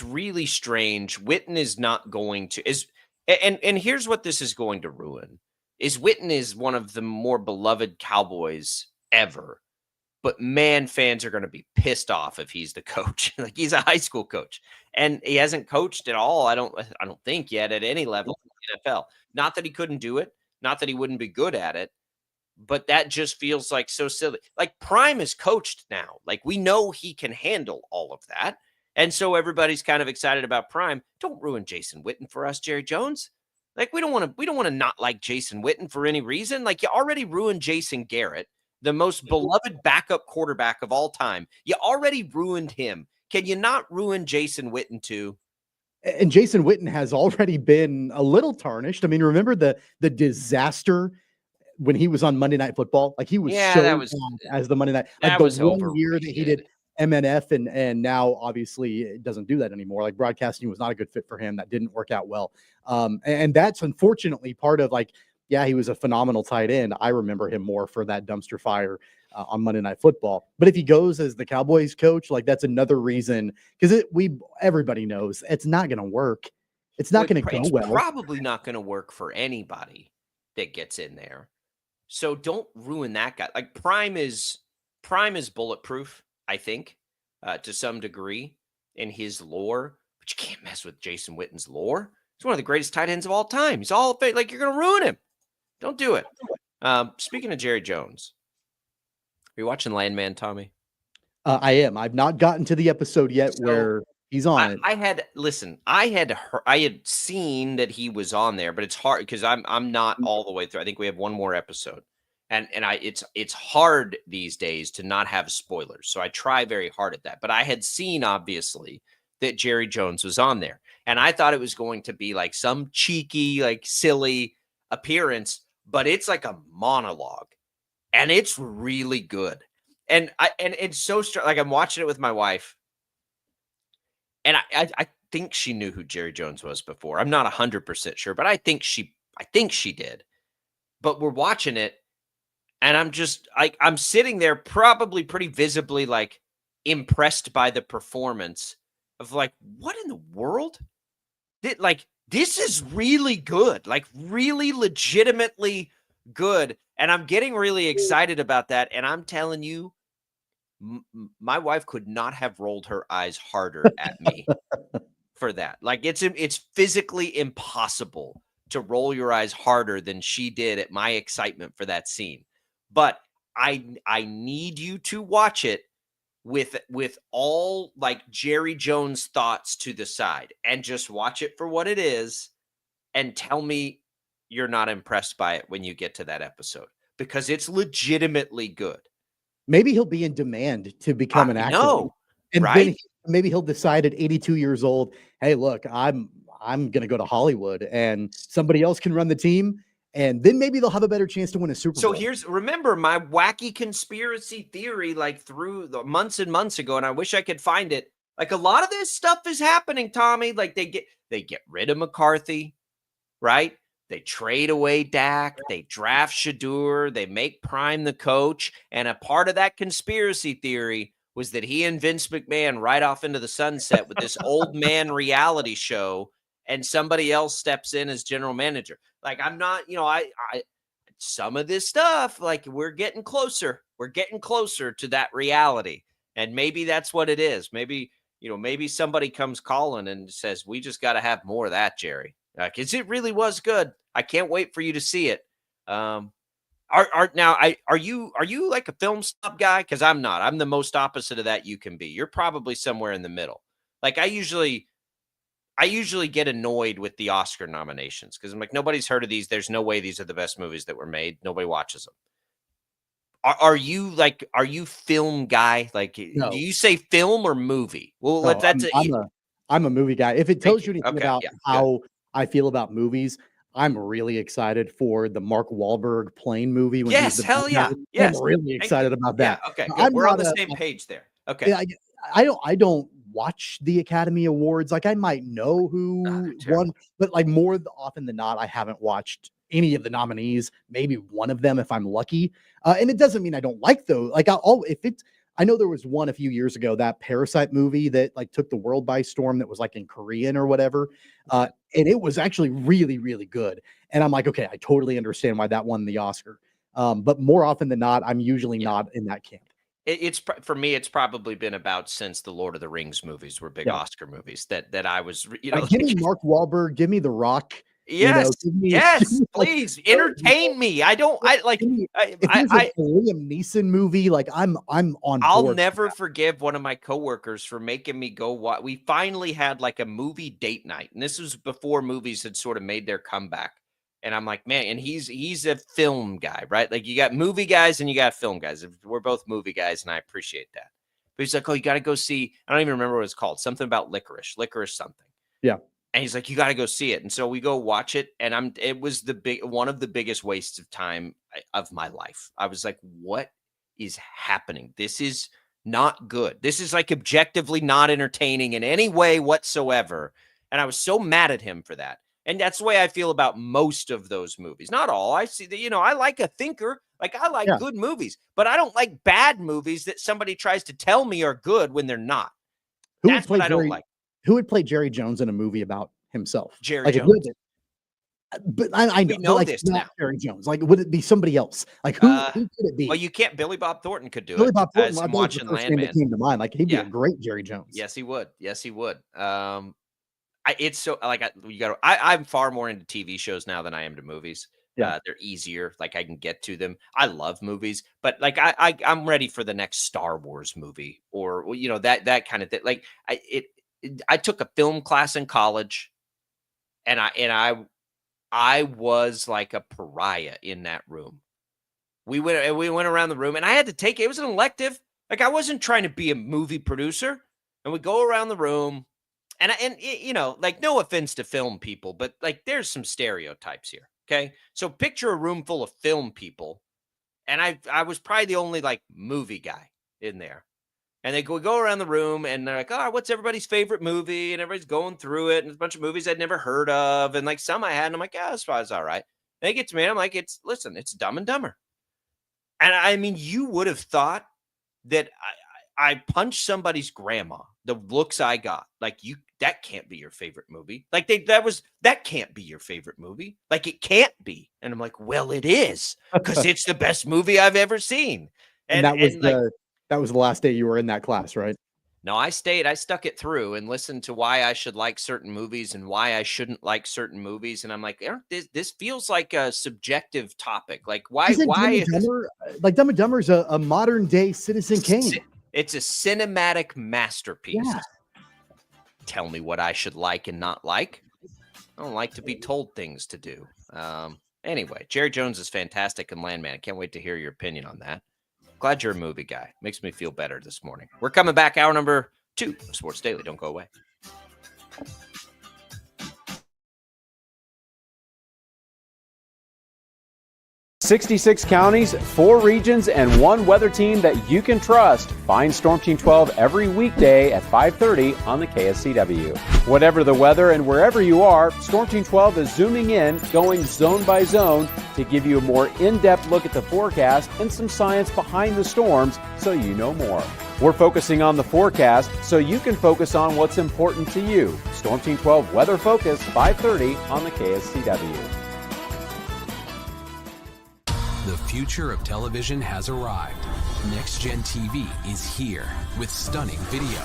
really strange. Witten is not going to and here's what this is going to ruin. Is Witten is one of the more beloved Cowboys ever. But man, fans are going to be pissed off if he's the coach. Like, he's a high school coach, and he hasn't coached at all. I don't think yet at any level in the NFL. Not that he couldn't do it, not that he wouldn't be good at it, but that just feels like so silly. Like, Prime is coached now. Like, we know he can handle all of that, and so everybody's kind of excited about Prime. Don't ruin Jason Witten for us, Jerry Jones. Like, we don't want to not like Jason Witten for any reason. Like, you already ruined Jason Garrett, the most beloved backup quarterback of all time. You already ruined him. Can you not ruin Jason Witten too? And Jason Witten has already been a little tarnished. I mean, remember the disaster when he was on Monday Night Football? Like, he was bad as the Monday Night. Like, the one year that he did MNF, and now obviously it doesn't do that anymore. Like, broadcasting was not a good fit for him. That didn't work out well. And that's unfortunately part of, like, yeah, he was a phenomenal tight end. I remember him more for that dumpster fire on Monday Night Football. But if he goes as the Cowboys coach, like, that's another reason, because everybody knows it's not going to work. It's not going to go well. It's probably not going to work for anybody that gets in there. So don't ruin that guy. Like, Prime is bulletproof, I think, to some degree in his lore, but you can't mess with Jason Witten's lore. He's one of the greatest tight ends of all time. He's all like, you're going to ruin him. Don't do it. Speaking of Jerry Jones, are you watching Landman, Tommy? I am. I've not gotten to the episode yet where he's on it. I had seen that he was on there, but it's hard because I'm not all the way through. I think we have one more episode, and it's hard these days to not have spoilers. So I try very hard at that. But I had seen, obviously, that Jerry Jones was on there, and I thought it was going to be like some cheeky, like, silly appearance, but it's like a monologue, and it's really good. And it's so like, I'm watching it with my wife, and I think she knew who Jerry Jones was before. I'm not 100% sure, but I think she did. But we're watching it, and I'm just like, I'm sitting there probably pretty visibly, like, impressed by the performance of, like, what in the world? This is really good, like, really legitimately good. And I'm getting really excited about that. And I'm telling you, my wife could not have rolled her eyes harder at me for that. Like, it's physically impossible to roll your eyes harder than she did at my excitement for that scene. But I need you to watch it with all, like, Jerry Jones thoughts to the side, and just watch it for what it is, and tell me you're not impressed by it when you get to that episode, because it's legitimately good. Maybe he'll be in demand to become an actor. No, and right? Then maybe he'll decide at 82 years old, hey, look, I'm going to go to Hollywood, and somebody else can run the team. And then maybe they'll have a better chance to win a Super Bowl. So remember my wacky conspiracy theory, like, through the months and months ago, and I wish I could find it. Like, a lot of this stuff is happening, Tommy. Like, they get rid of McCarthy, right? They trade away Dak. They draft Shadur. They make Prime the coach. And a part of that conspiracy theory was that he and Vince McMahon ride off into the sunset with this old man reality show, and somebody else steps in as general manager. Like, I'm not, some of this stuff, like, we're getting closer. We're getting closer to that reality. And maybe that's what it is. Maybe somebody comes calling and says, we just got to have more of that, Jerry. Because it really was good. I can't wait for you to see it. Are you like a film snob guy? Because I'm not. I'm the most opposite of that you can be. You're probably somewhere in the middle. Like, I usually get annoyed with the Oscar nominations because I'm like, nobody's heard of these. There's no way these are the best movies that were made. Nobody watches them. Are you film guy? Like, No. Do you say film or movie? Well, No, I'm a movie guy. If it tells you anything about how I feel about movies, I'm really excited for the Mark Wahlberg plane movie. When Yes, he's the hell yeah. Yes. I'm really excited about that. Yeah, okay, good. I'm We're on not the a same page there. Okay. yeah, I don't watch the Academy Awards. Like, I might know who won, but like more often than not, I haven't watched any of the nominees. Maybe one of them if I'm lucky. And it doesn't mean I don't like those. Like, I know there was one a few years ago, that Parasite movie that like took the world by storm, that was like in Korean or whatever. And it was actually really, really good. And I'm like, okay, I totally understand why that won the Oscar. But more often than not, I'm usually not in that camp. For me, it's probably been about since the Lord of the Rings movies were big Oscar movies that I was, Like, give me Mark Wahlberg, give me The Rock. Yes, give me, yes, please entertain me. I like. If there's a Liam Neeson movie, like I'm on board. I'll never forgive one of my coworkers for making me go watch. We finally had like a movie date night, and this was before movies had sort of made their comeback. And I'm like, man, and he's a film guy, right? Like, you got movie guys and you got film guys. We're both movie guys, and I appreciate that. But he's like, oh, you got to go see. I don't even remember what it's called. Something about licorice something. Yeah. And he's like, you got to go see it. And so we go watch it. And it was one of the biggest wastes of time of my life. I was like, what is happening? This is not good. This is like objectively not entertaining in any way whatsoever. And I was so mad at him for that. And that's the way I feel about most of those movies. Not all. I see that, I like a thinker. Like, I like good movies, but I don't like bad movies that somebody tries to tell me are good when they're not. That's what I don't like. Who would play Jerry Jones in a movie about himself? Jerry Jones. But I know like, this not now. Jerry Jones. Like, would it be somebody else? Like, who could it be? Well, you can't. Billy Bob Thornton could do it. Billy Bob Thornton. I'm watching the first name that came to mind. Like, he'd be a great Jerry Jones. Yes, he would. Yes, he would. It's so like I'm far more into TV shows now than I am to movies. Yeah, they're easier. Like, I can get to them. I love movies, but like I'm ready for the next Star Wars movie, or that kind of thing. Like, I took a film class in college, and I was like a pariah in that room. We went around the room, and I had to take it. It was an elective. Like, I wasn't trying to be a movie producer. And we go around the room, and like, no offense to film people, but like, there's some stereotypes here. Okay, so picture a room full of film people, and I was probably the only like movie guy in there. And we go around the room, and they're like, "Oh, what's everybody's favorite movie?" And everybody's going through it, and there's a bunch of movies I'd never heard of, and like some I had, and I'm like, "Yeah, that's probably all right." And they get to me, and I'm like, "It's Dumb and Dumber." And I mean, you would have thought that I punched somebody's grandma. The looks I got, like, that can't be your favorite movie. Like, that can't be your favorite movie. Like, it can't be. And I'm like, well, it is, because it's the best movie I've ever seen. And that was the last day you were in that class, right? No, I stayed. I stuck it through and listened to why I should like certain movies and why I shouldn't like certain movies. And I'm like, this feels like a subjective topic. Like, why? Dumb and Dumber, like, Dumb and Dumber is a modern day Citizen Kane. It's a cinematic masterpiece. Yeah. Tell me what I should like and not like. I don't like to be told things to do. Anyway, Jerry Jones is fantastic in Landman. I can't wait to hear your opinion on that. Glad you're a movie guy. Makes me feel better this morning. We're coming back. Hour number 2 of Sports Daily. Don't go away. 66 counties, 4 regions, and 1 weather team that you can trust. Find Storm Team 12 every weekday at 5:30 on the KSCW. Whatever the weather and wherever you are, Storm Team 12 is zooming in, going zone by zone to give you a more in-depth look at the forecast and some science behind the storms so you know more. We're focusing on the forecast so you can focus on what's important to you. Storm Team 12 Weather Focus, 5:30 on the KSCW. The future of television has arrived. Next Gen TV is here with stunning video,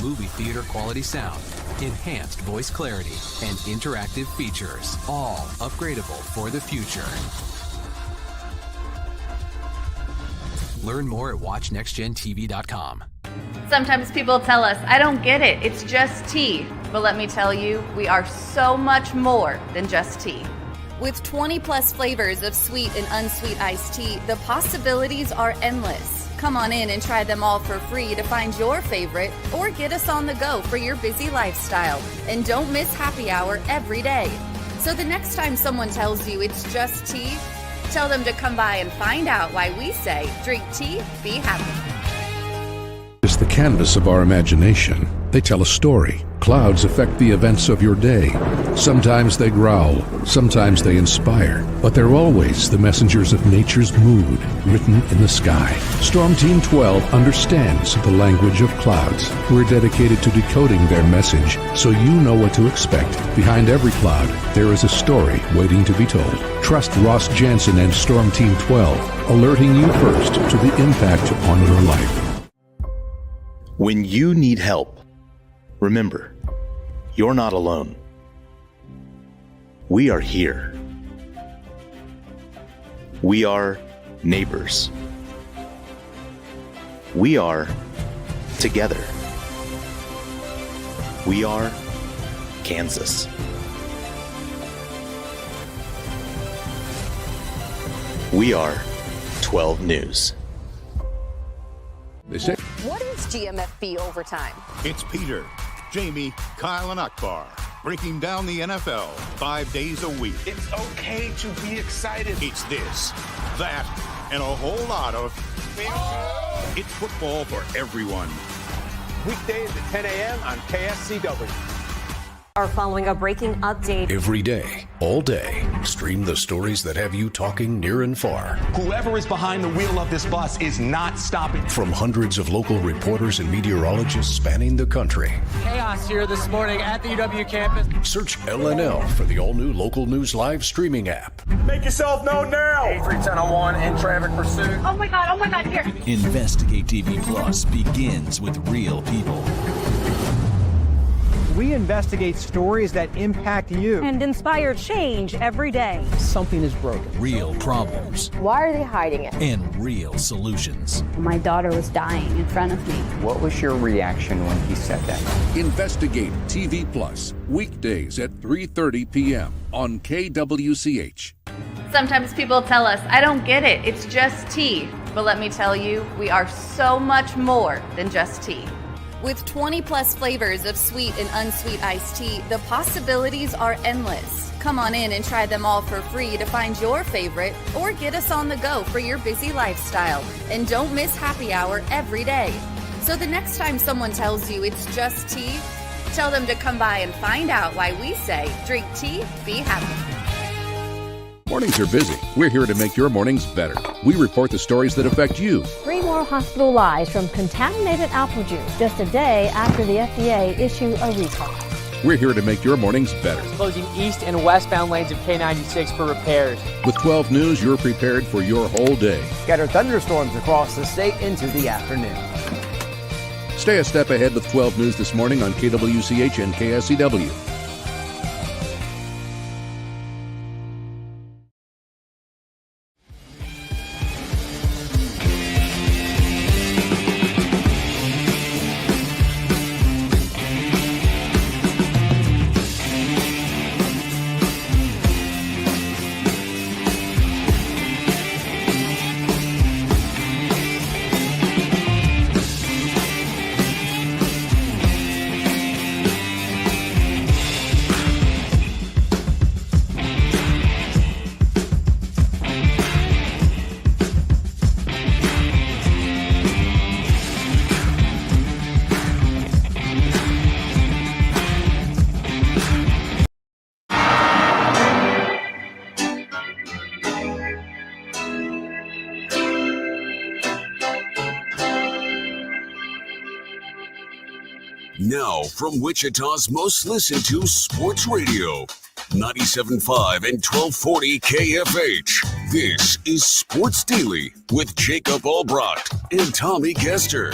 movie theater quality sound, enhanced voice clarity, and interactive features, all upgradable for the future. Learn more at watchnextgentv.com. Sometimes people tell us, I don't get it, it's just tea. But let me tell you, we are so much more than just tea. With 20 plus flavors of sweet and unsweet iced tea, the possibilities are endless. Come on in and try them all for free to find your favorite, or get us on the go for your busy lifestyle. And don't miss happy hour every day. So the next time someone tells you it's just tea, tell them to come by and find out why we say drink tea, be happy. Is the canvas of our imagination. They tell a story. Clouds affect the events of your day. Sometimes they growl, sometimes they inspire, but they're always the messengers of nature's mood written in the sky. Storm Team 12 understands the language of clouds. We're dedicated to decoding their message so you know what to expect. Behind every cloud, there is a story waiting to be told. Trust Ross Jansen and Storm Team 12, alerting you first to the impact on your life. When you need help, remember, you're not alone. We are here. We are neighbors. We are together. We are Kansas. We are 12 News. They say, What is GMFB overtime? It's Peter, Jamie, Kyle, and Akbar breaking down the NFL 5 days a week. It's okay to be excited. It's this, that, and a whole lot of. It's football for everyone. Weekdays at 10 a.m. on KSCW. Are following a breaking update. Every day, all day, stream the stories that have you talking near and far. Whoever is behind the wheel of this bus is not stopping. From hundreds of local reporters and meteorologists spanning the country. Chaos here this morning at the UW campus. Search LNL for the all-new Local News Live streaming app. Make yourself known now. 31001 in traffic pursuit. Oh my God, here. Investigate TV Plus begins with real people. We investigate stories that impact you. And inspire change every day. Something is broken. Real problems Why are they hiding it? and real solutions. My daughter was dying in front of me. What was your reaction when he said that? Investigate TV Plus, weekdays at 3:30 p.m. on KWCH. Sometimes people tell us, I don't get it, it's just tea. But let me tell you, we are so much more than just tea. With 20 plus flavors of sweet and unsweet iced tea, the possibilities are endless. Come on in and try them all for free to find your favorite or get us on the go for your busy lifestyle. And don't miss happy hour every day. So the next time someone tells you it's just tea, tell them to come by and find out why we say drink tea, be happy. Mornings are busy. We're here to make your mornings better. We report the stories that affect you. 3 more hospital lies from contaminated apple juice just a day after the FDA issued a recall. We're here to make your mornings better. Closing east and westbound lanes of K96 for repairs. With 12 News, you're prepared for your whole day. Scattered thunderstorms across the state into the afternoon. Stay a step ahead with 12 News this morning on KWCH and KSCW. Now, from Wichita's most listened to sports radio, 97.5 and 1240 KFH. This is Sports Daily with Jacob Albrecht and Tommy Kester.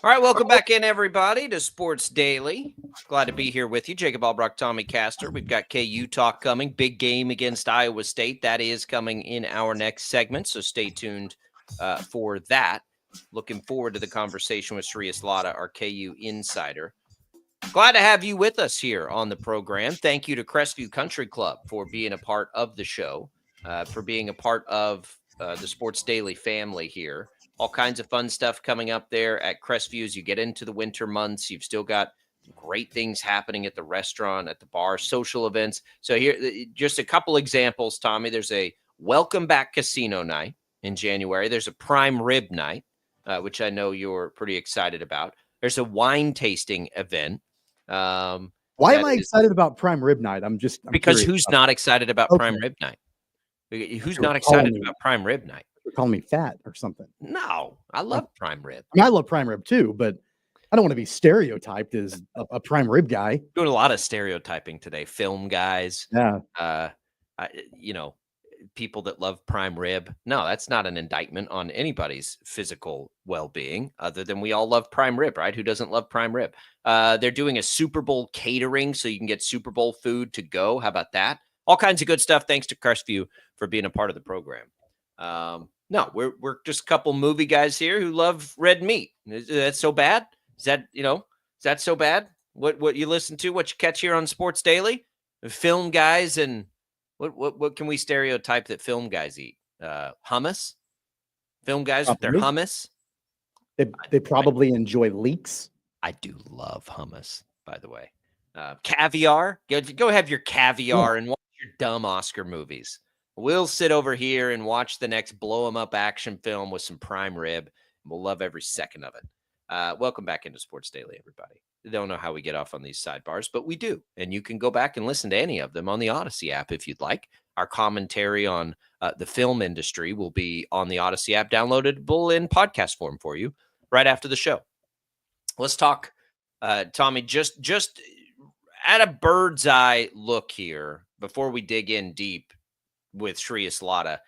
All right, welcome back in, everybody, to Sports Daily. Glad to be here with you. Jacob Albrecht, Tommy Castor. We've got KU talk coming. Big game against Iowa State. That is coming in our next segment, so stay tuned for that. Looking forward to the conversation with Shreyas Laddha, our KU Insider. Glad to have you with us here on the program. Thank you to Crestview Country Club for being a part of the show, for being a part of the Sports Daily family here. All kinds of fun stuff coming up there at Crestview as you get into the winter months. You've still got great things happening at the restaurant, at the bar, social events. So here, just a couple examples, Tommy. There's a welcome back casino night in January. There's a prime rib night, which I know you're pretty excited about. There's a wine tasting event. Why am I excited about prime rib night? I'm because curious who's not excited about prime rib night? Who's not excited about prime rib night? You're calling me fat or something. No, I love prime rib. I mean, I love prime rib too, but I don't want to be stereotyped as a prime rib guy. Doing a lot of stereotyping today. Film guys. Yeah. People that love prime rib. No, that's not an indictment on anybody's physical well-being other than we all love prime rib, right? Who doesn't love prime rib? They're doing a Super Bowl catering so you can get Super Bowl food to go. How about that? All kinds of good stuff. Thanks to Crestview for being a part of the program. No, we're just a couple movie guys here who love red meat. Is that so bad? Is that so bad? What you listen to, what you catch here on Sports Daily? Film guys, and what can we stereotype that film guys eat? Hummus? Film guys with their hummus? They probably enjoy leeks. I do love hummus, by the way. Caviar. Go have your caviar and watch your dumb Oscar movies. We'll sit over here and watch the next blow 'em up action film with some prime rib. We'll love every second of it. Welcome back into Sports Daily, everybody. I don't know how we get off on these sidebars, but we do. And you can go back and listen to any of them on the Odyssey app if you'd like. Our commentary on the film industry will be on the Odyssey app, downloadable in podcast form for you right after the show. Let's talk, Tommy, just at a bird's eye look here before we dig in deep with Shreyas Laddha.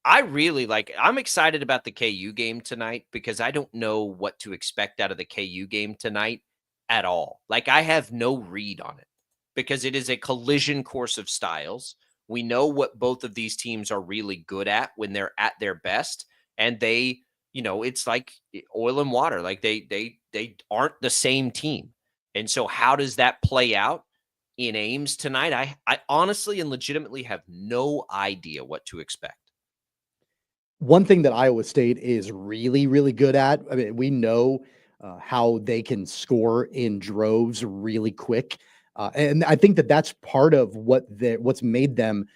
I'm excited about the KU game tonight because I don't know what to expect out of the KU game tonight at all. Like, I have no read on it because it is a collision course of styles. We know what both of these teams are really good at when they're at their best, and they, it's like oil and water. Like they aren't the same team. And so how does that play out in Ames tonight? I honestly and legitimately have no idea what to expect. One thing that Iowa State is really, really good at, I mean, we know how they can score in droves really quick. And I think that that's part of what's made them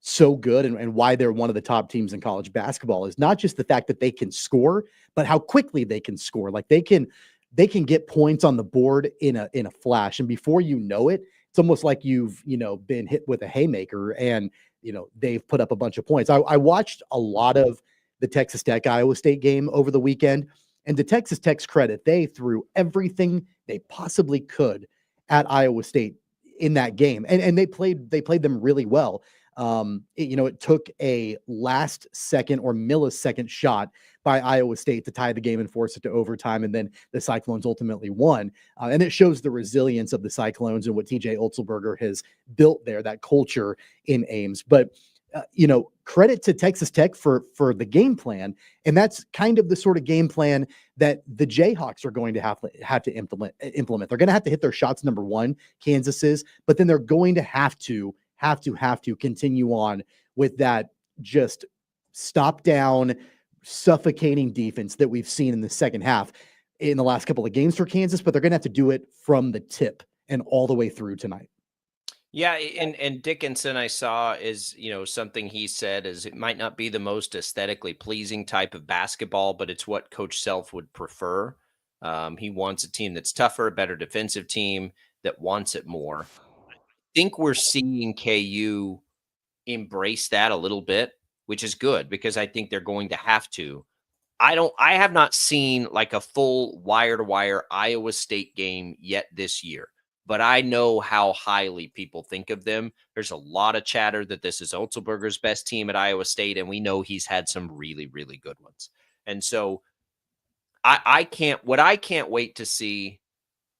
so good and why they're one of the top teams in college basketball is not just the fact that they can score, but how quickly they can score. Like they can get points on the board in a flash. And before you know it, it's almost like you've, been hit with a haymaker and, they've put up a bunch of points. I watched a lot of the Texas Tech Iowa State game over the weekend, and to Texas Tech's credit, they threw everything they possibly could at Iowa State in that game. And they played them really well. It took a last second or millisecond shot by Iowa State to tie the game and force it to overtime. And then the Cyclones ultimately won. And it shows the resilience of the Cyclones and what TJ Otzelberger has built there, that culture in Ames. But, credit to Texas Tech for the game plan. And that's kind of the sort of game plan that the Jayhawks are going to have to implement. They're going to have to hit their shots, number one, Kansas is, but then they're going to have to continue on with that just stop down, suffocating defense that we've seen in the second half in the last couple of games for Kansas, but they're going to have to do it from the tip and all the way through tonight. Yeah, and Dickinson I saw is, something he said is it might not be the most aesthetically pleasing type of basketball, but it's what Coach Self would prefer. He wants a team that's tougher, a better defensive team that wants it more. I think we're seeing KU embrace that a little bit, which is good because I think they're going to have to. I have not seen like a full wire-to-wire Iowa State game yet this year. But I know how highly people think of them. There's a lot of chatter that this is Otzelberger's best team at Iowa State, and we know he's had some really, really good ones. And so I can't wait to see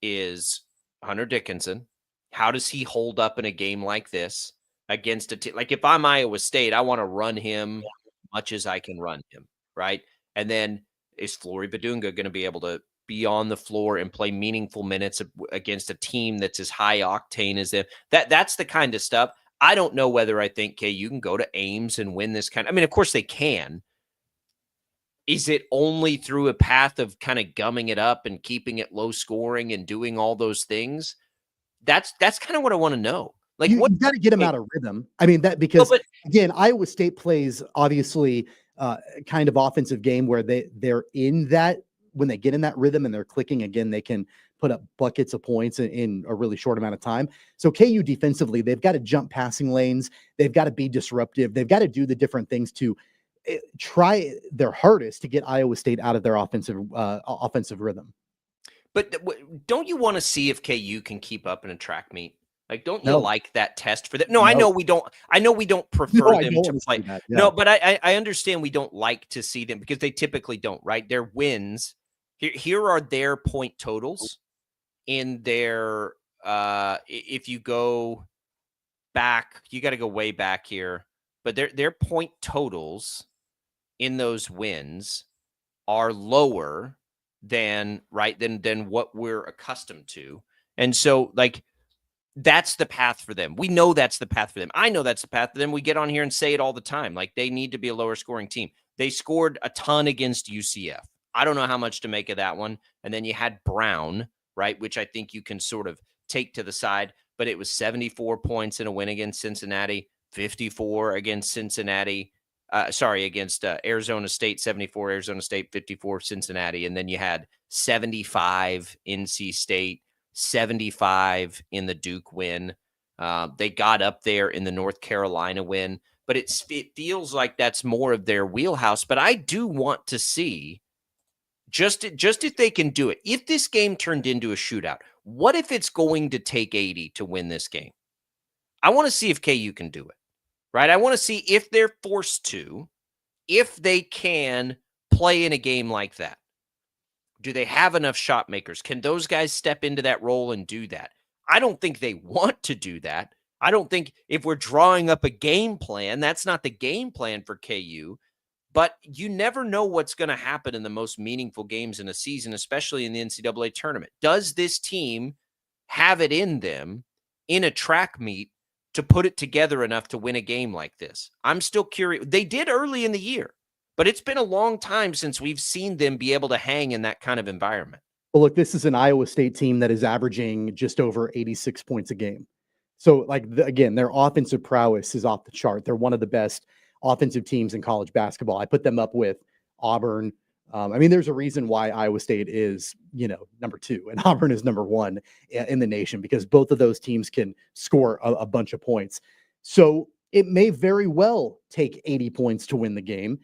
is Hunter Dickinson. How does he hold up in a game like this against a team? Like if I'm Iowa State, I want to run him as much as I can run him, right? And then is Flory Badunga going to be able to be on the floor and play meaningful minutes against a team that's as high octane as them? That's the kind of stuff. I don't know whether I think KU can go to Ames and win this kind. I mean, of course they can. Is it only through a path of kind of gumming it up and keeping it low scoring and doing all those things? That's kind of what I want to know. Like, You got to get them out of rhythm. I mean, that because again, Iowa State plays obviously kind of offensive game where they're in that when they get in that rhythm and they're clicking again, they can put up buckets of points in a really short amount of time. So KU defensively, they've got to jump passing lanes. They've got to be disruptive. They've got to do the different things to try their hardest to get Iowa State out of their offensive rhythm. But don't you want to see if KU can keep up in a track meet? Like, don't you No. like that test for them? No, I know we don't. I know we don't prefer them to play. That, No, but I understand we don't like to see them because they typically don't. Right? Their wins. Here are their point totals in their. If you go back, you got to go way back here. But their point totals in those wins are lower than what we're accustomed to. And so like that's the path for them. We know that's the path for them. I know that's the path for them. We get on here and say it all the time. Like they need to be a lower scoring team. They scored a ton against UCF. I don't know how much to make of that one. And then you had Brown, right, which I think you can sort of take to the side, but it was 74 points in a win against Cincinnati, 54 against Cincinnati. Against Arizona State, 74, Arizona State, 54, Cincinnati. And then you had 75 NC State, 75 in the Duke win. They got up there in the North Carolina win, but it feels like that's more of their wheelhouse. But I do want to see just if they can do it. If this game turned into a shootout, what if it's going to take 80 to win this game? I want to see if KU can do it. Right? I want to see if they're forced to, if they can play in a game like that. Do they have enough shot makers? Can those guys step into that role and do that? I don't think they want to do that. I don't think if we're drawing up a game plan, that's not the game plan for KU. But you never know what's going to happen in the most meaningful games in a season, especially in the NCAA tournament. Does this team have it in them in a track meet to put it together enough to win a game like this? I'm still curious. They did early in the year, but it's been a long time since we've seen them be able to hang in that kind of environment. Well, look, this is an Iowa State team that is averaging just over 86 points a game. So, like, again, their offensive prowess is off the chart. They're one of the best offensive teams in college basketball. I put them up with Auburn. I mean, there's a reason why Iowa State is, number 2 and Auburn is number 1 in the nation, because both of those teams can score a bunch of points. So it may very well take 80 points to win the game.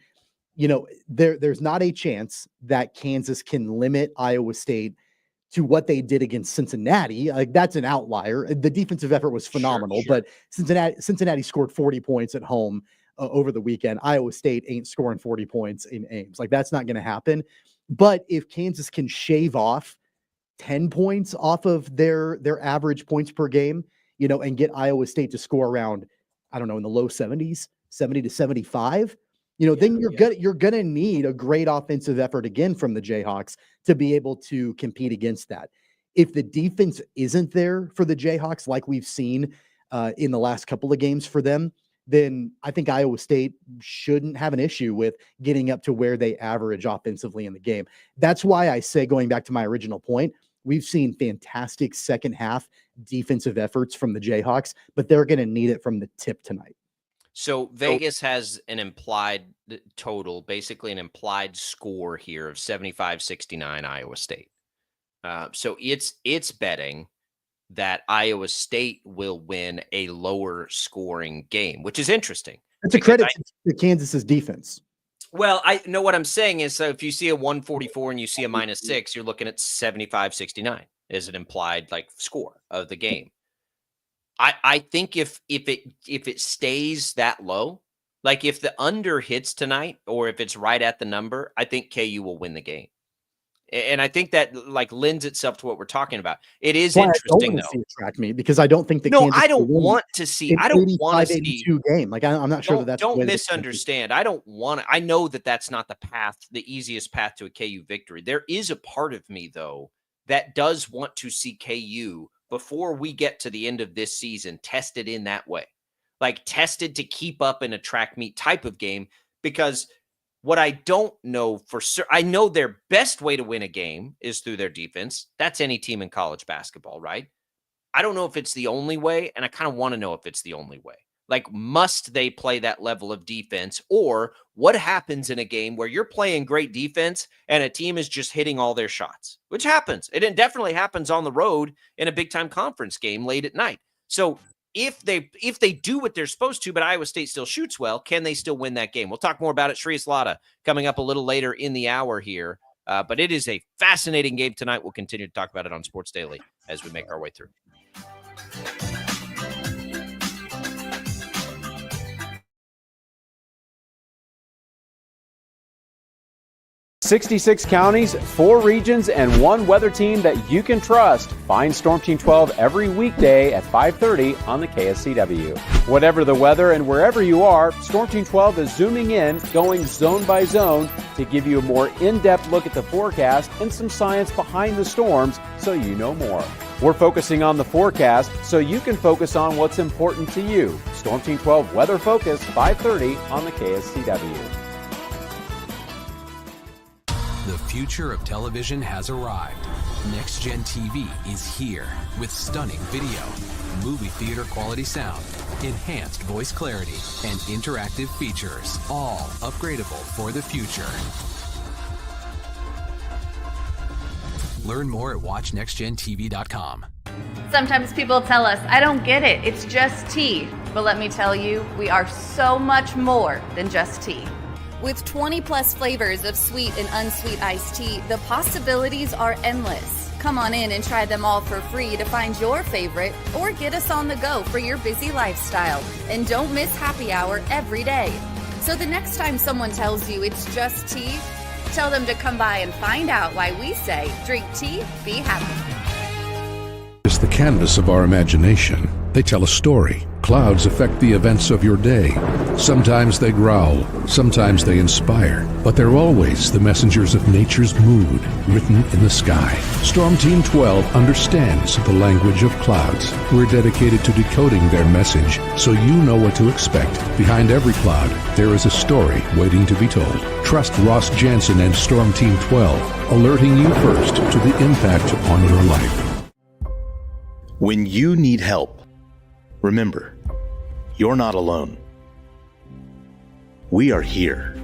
There's not a chance that Kansas can limit Iowa State to what they did against Cincinnati. Like, that's an outlier. The defensive effort was phenomenal, Sure. But Cincinnati scored 40 points at home over the weekend. Iowa State ain't scoring 40 points in Ames. Like, that's not going to happen. But if Kansas can shave off 10 points off of their average points per game, and get Iowa State to score around, I don't know, in the low 70s, 70 to 75, then you're gonna need a great offensive effort again from the Jayhawks to be able to compete against that. If the defense isn't there for the Jayhawks, like we've seen in the last couple of games for them, then I think Iowa State shouldn't have an issue with getting up to where they average offensively in the game. That's why I say, going back to my original point, we've seen fantastic second half defensive efforts from the Jayhawks, but they're going to need it from the tip tonight. So Vegas has an implied total, basically an implied score here of 75-69 Iowa State. So it's betting that Iowa State will win a lower scoring game, which is interesting. It's a credit to Kansas's defense. Well, I know what I'm saying is, so if you see a 144 and you see a -6, you're looking at 75-69 as an implied score of the game. I think if it stays that low, like if the under hits tonight or if it's right at the number, I think KU will win the game. And I think that lends itself to what we're talking about. It is interesting, though. See a track meet because I don't think that. No, Kansas I don't want to see. I don't want to see game. Like, I'm not sure that's. Don't misunderstand. I don't want to. I know that that's not the path, the easiest path to a KU victory. There is a part of me though that does want to see KU before we get to the end of this season tested in that way, like tested to keep up in a track meet type of game, because What I don't know for sure, I know their best way to win a game is through their defense. That's any team in college basketball, right? I don't know if it's the only way, and I kind of want to know if it's the only way. Like, must they play that level of defense? Or what happens in a game where you're playing great defense and a team is just hitting all their shots, which happens. It definitely happens on the road in a big-time conference game late at night. So if they do what they're supposed to, but Iowa State still shoots well, can they still win that game? We'll talk more about it. Shreyas Laddha coming up a little later in the hour here. But it is a fascinating game tonight. We'll continue to talk about it on Sports Daily as we make our way through. 66 counties, 4 regions, and 1 weather team that you can trust. Find Storm Team 12 every weekday at 5:30 on the KSCW. Whatever the weather and wherever you are, Storm Team 12 is zooming in, going zone by zone to give you a more in-depth look at the forecast and some science behind the storms so you know more. We're focusing on the forecast so you can focus on what's important to you. Storm Team 12 Weather Focus, 5:30 on the KSCW. The future of television has arrived. Next Gen TV is here with stunning video, movie theater quality sound, enhanced voice clarity, and interactive features, all upgradable for the future. Learn more at watchnextgentv.com. Sometimes people tell us, I don't get it, it's just tea. But let me tell you, we are so much more than just tea. With 20 plus flavors of sweet and unsweet iced tea, the possibilities are endless. Come on in and try them all for free to find your favorite or get us on the go for your busy lifestyle. And don't miss happy hour every day. So the next time someone tells you it's just tea, tell them to come by and find out why we say, drink tea, be happy. It's the canvas of our imagination. They tell a story. Clouds affect the events of your day. Sometimes they growl, sometimes they inspire, but they're always the messengers of nature's mood written in the sky. Storm Team 12 understands the language of clouds. We're dedicated to decoding their message so you know what to expect. Behind every cloud, there is a story waiting to be told. Trust Ross Jansen and Storm Team 12, alerting you first to the impact on your life. When you need help, remember, you're not alone. We are here.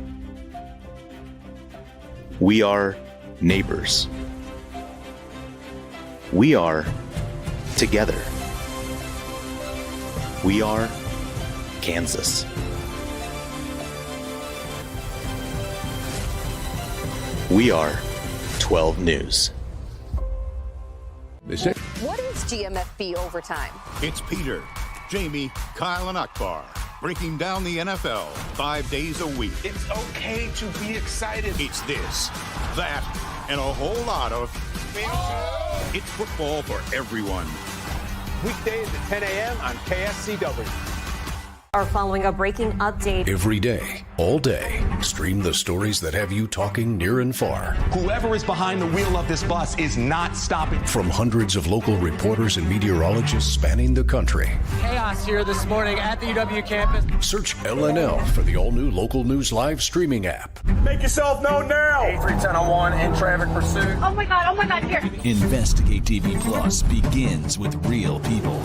We are neighbors. We are together. We are Kansas. We are 12 News. What is GMFB overtime? It's Peter, Jamie, Kyle, and Akbar breaking down the NFL 5 days a week. It's okay to be excited. It's this, that, and a whole lot of... It's football for everyone. Weekdays at 10 a.m. on KSCW. Are following a breaking update. Every day, all day, stream the stories that have you talking near and far. Whoever is behind the wheel of this bus is not stopping. From hundreds of local reporters and meteorologists spanning the country. Chaos here this morning at the UW campus. Search LNL for the all-new Local News Live streaming app. Make yourself known now. 31001 in traffic pursuit. Oh my God, here. Investigate TV Plus begins with real people.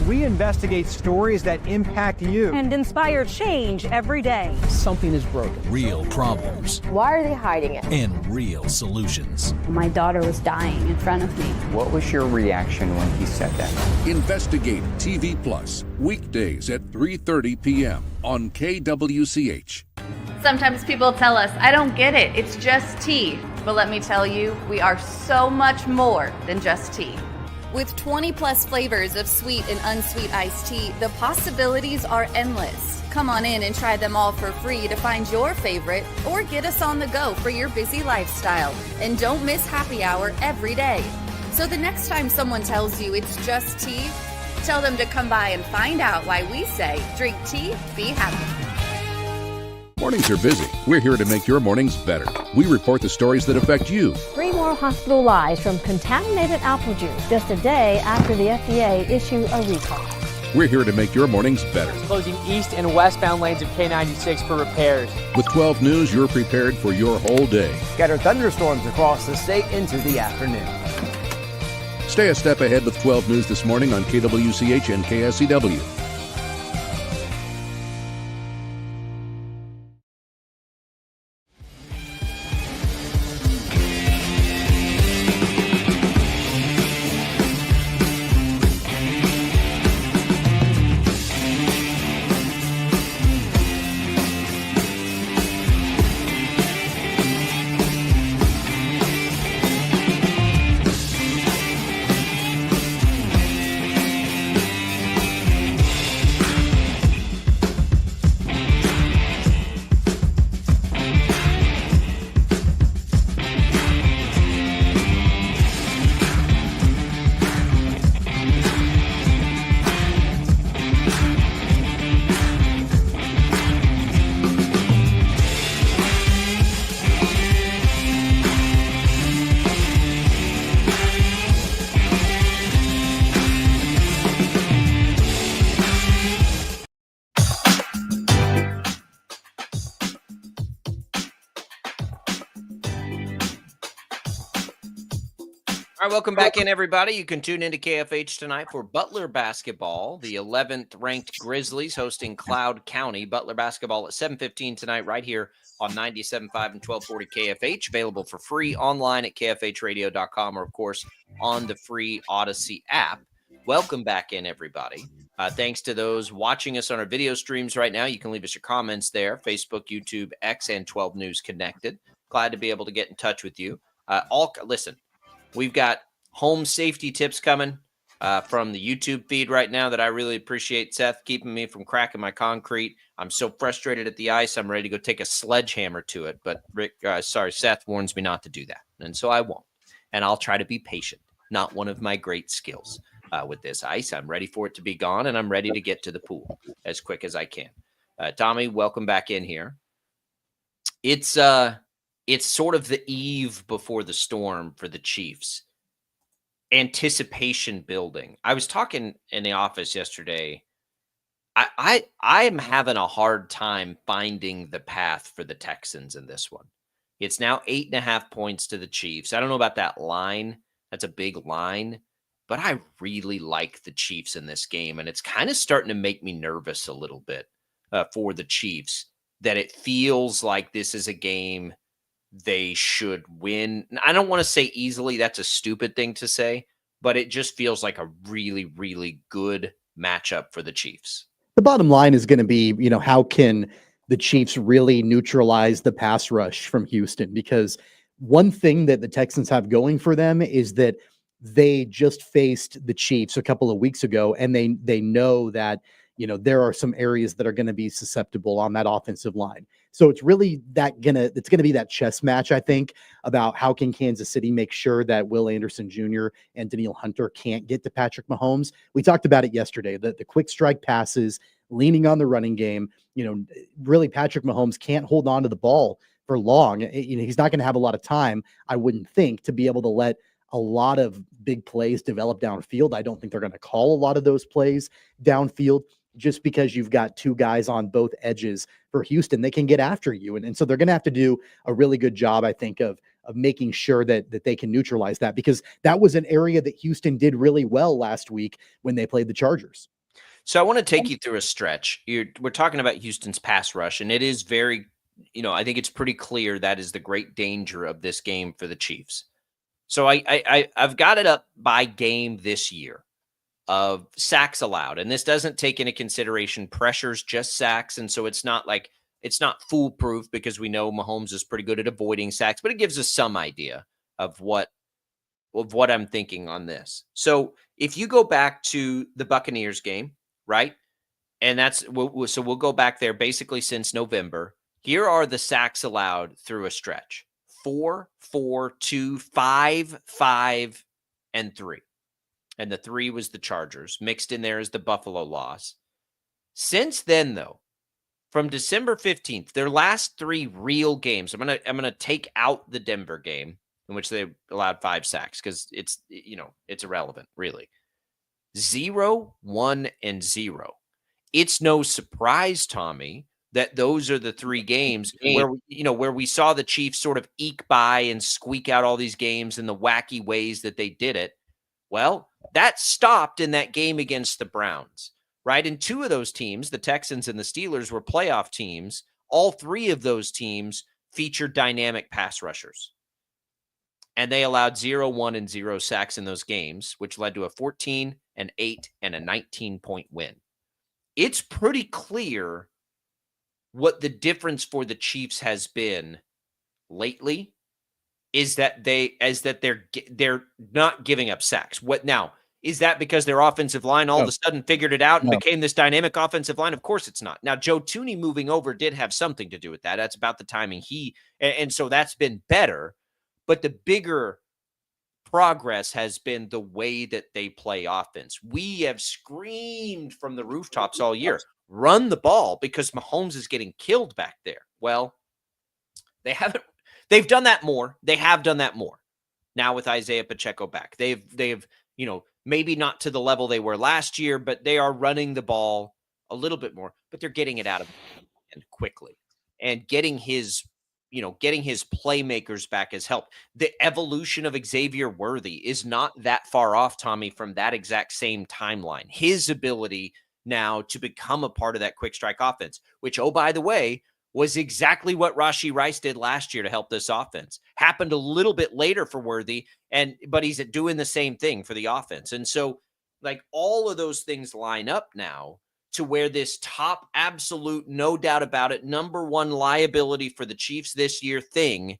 We investigate stories that impact you and inspire change every day. Something is broken. Real problems. Why are they hiding it? And real solutions. My daughter was dying in front of me. What was your reaction when he said that? Investigate TV Plus, weekdays at 3:30 p.m. on KWCH. Sometimes people tell us, I don't get it, it's just tea. But let me tell you, we are so much more than just tea. With 20 plus flavors of sweet and unsweet iced tea, the possibilities are endless. Come on in and try them all for free to find your favorite or get us on the go for your busy lifestyle. And don't miss happy hour every day. So the next time someone tells you it's just tea, tell them to come by and find out why we say, drink tea, be happy. Mornings are busy. We're here to make your mornings better. We report the stories that affect you. 3 more hospital lies from contaminated apple juice just a day after the FDA issued a recall. We're here to make your mornings better. Closing east and westbound lanes of K96 for repairs. With 12 News, you're prepared for your whole day. Scattered thunderstorms across the state into the afternoon. Stay a step ahead with 12 News this morning on KWCH and KSCW. All right, welcome back in, everybody. You can tune into KFH tonight for Butler basketball. The 11th ranked Grizzlies hosting Cloud County. Butler basketball at 7:15 tonight right here on 97.5 and 1240 KFH. Available for free online at kfhradio.com or, of course, on the free Odyssey app. Welcome back in, everybody. Thanks to those watching us on our video streams right now. You can leave us your comments there. Facebook, YouTube, X, and 12 News connected. Glad to be able to get in touch with you. Listen. We've got home safety tips coming from the YouTube feed right now that I really appreciate, Seth, keeping me from cracking my concrete. I'm so frustrated at the ice, I'm ready to go take a sledgehammer to it. But Seth warns me not to do that. And so I won't. And I'll try to be patient. Not one of my great skills with this ice. I'm ready for it to be gone, and I'm ready to get to the pool as quick as I can. Tommy, welcome back in here. It's sort of the eve before the storm for the Chiefs. Anticipation building. I was talking in the office yesterday. I am having a hard time finding the path for the Texans in this one. It's now 8.5 points to the Chiefs. I don't know about that line. That's a big line. But I really like the Chiefs in this game. And it's kind of starting to make me nervous a little bit for the Chiefs, that it feels like this is a game they should win. I don't want to say easily. That's a stupid thing to say, but it just feels like a really, really good matchup for the Chiefs. The bottom line is going to be, how can the Chiefs really neutralize the pass rush from Houston? Because one thing that the Texans have going for them is that they just faced the Chiefs a couple of weeks ago, and they know that, there are some areas that are going to be susceptible on that offensive line. So it's really it's going to be that chess match, I think, about how can Kansas City make sure that Will Anderson Jr. and Danielle Hunter can't get to Patrick Mahomes. We talked about it yesterday, the quick strike passes, leaning on the running game. Really Patrick Mahomes can't hold on to the ball for long. He's not going to have a lot of time, I wouldn't think, to be able to let a lot of big plays develop downfield. I don't think they're going to call a lot of those plays downfield, just because you've got two guys on both edges for Houston. They can get after you. And so they're going to have to do a really good job, I think, of making sure that they can neutralize that, because that was an area that Houston did really well last week when they played the Chargers. So I want to take you through a stretch. We're talking about Houston's pass rush, and it is very, I think it's pretty clear that is the great danger of this game for the Chiefs. So I've got it up by game this year of sacks allowed. And this doesn't take into consideration pressures, just sacks. And so it's not foolproof, because we know Mahomes is pretty good at avoiding sacks, but it gives us some idea of what I'm thinking on this. So if you go back to the Buccaneers game, right? And so we'll go back there basically since November. Here are the sacks allowed through a stretch: 4, 4, 2, 5, 5, and 3. And the 3 was the Chargers. Mixed in there is the Buffalo loss. Since then, though, from December 15th, their last 3 real games, I'm gonna take out the Denver game, in which they allowed 5 sacks, because it's irrelevant, really. 0, 1, and 0. It's no surprise, Tommy, that those are the 3 games where where we saw the Chiefs sort of eke by and squeak out all these games in the wacky ways that they did it. Well, that stopped in that game against the Browns, right? And 2 of those teams, the Texans and the Steelers, were playoff teams. All 3 of those teams featured dynamic pass rushers. And they allowed 0, 1, and 0 sacks in those games, which led to a 14, an 8, and a 19-point win. It's pretty clear what the difference for the Chiefs has been lately is that they're not giving up sacks. What now? Is that because their offensive line all of a sudden figured it out and became this dynamic offensive line? Of course it's not. Now, Joe Thuney moving over did have something to do with that. That's about the timing and so that's been better. But the bigger progress has been the way that they play offense. We have screamed from the rooftops all year, run the ball because Mahomes is getting killed back there. Well, they've done that more. They have done that more. Now with Isaiah Pacheco back, they've maybe not to the level they were last year, but they are running the ball a little bit more, but they're getting it out of hand quickly and getting his playmakers back has helped. The evolution of Xavier Worthy is not that far off, Tommy, from that exact same timeline. His ability now to become a part of that quick strike offense, which, oh, by the way, was exactly what Rashee Rice did last year to help this offense. Happened a little bit later for Worthy, but he's doing the same thing for the offense. And so, like, all of those things line up now to where this top absolute, no doubt about it, number 1 liability for the Chiefs this year thing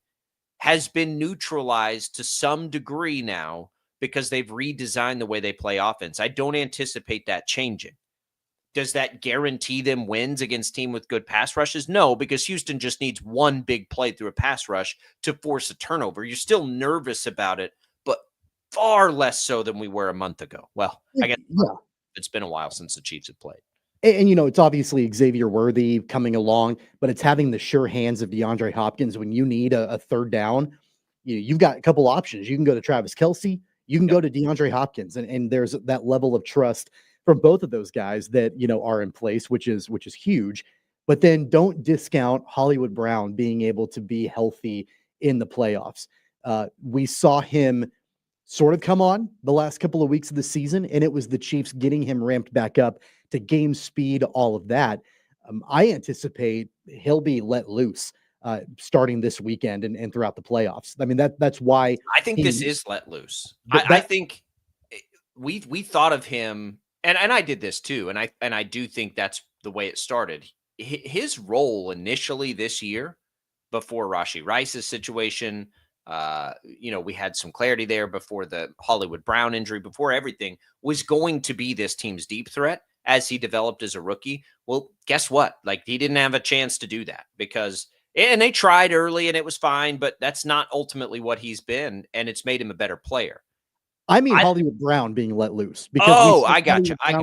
has been neutralized to some degree now because they've redesigned the way they play offense. I don't anticipate that changing. Does that guarantee them wins against team with good pass rushes? No, because Houston just needs one big play through a pass rush to force a turnover. You're still nervous about it, but far less so than we were a month ago. Well, I guess it's been a while since the Chiefs have played. And it's obviously Xavier Worthy coming along, but it's having the sure hands of DeAndre Hopkins when you need a third down. You've got a couple options. You can go to Travis Kelce. You can go to DeAndre Hopkins. And there's that level of trust from both of those guys that, are in place, which is huge. But then don't discount Hollywood Brown being able to be healthy in the playoffs. We saw him sort of come on the last couple of weeks of the season, and it was the Chiefs getting him ramped back up to game speed, all of that. I anticipate he'll be let loose starting this weekend and throughout the playoffs. I mean, that's why I think this is let loose. I think we thought of him, and I did this too, and I do think that's the way it started. His role initially this year, before Rashee Rice's situation, we had some clarity there before the Hollywood Brown injury, before everything, was going to be this team's deep threat as he developed as a rookie. Well, guess what? Like, he didn't have a chance to do that and they tried early and it was fine, but that's not ultimately what he's been. And it's made him a better player. I mean, Hollywood Brown being let loose because I got you. Back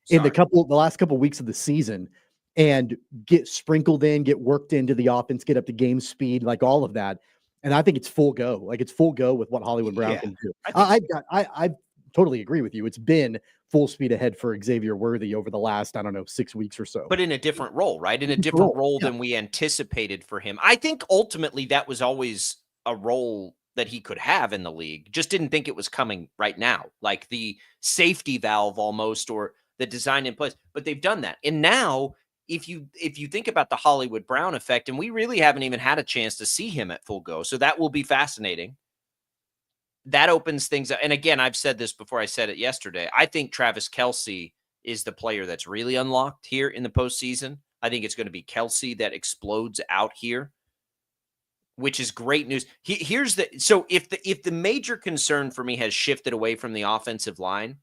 in the last couple of weeks of the season and get sprinkled in, get worked into the offense, get up to game speed, like all of that. And I think it's full go. Like, it's full go with what Hollywood Brown can do. I totally agree with you. It's been full speed ahead for Xavier Worthy over the last, 6 weeks or so. But in a different role, right? In a different role than we anticipated for him. I think ultimately that was always a role that he could have in the league. Just didn't think it was coming right now. Like the safety valve almost, or the design in place. But they've done that. And now, if you think about the Hollywood Brown effect, and we really haven't even had a chance to see him at full go, so that will be fascinating. That opens things up. And again, I've said this before, I said it yesterday. I think Travis Kelce is the player that's really unlocked here in the postseason. I think it's going to be Kelce that explodes out here, which is great news. So if the major concern for me has shifted away from the offensive line,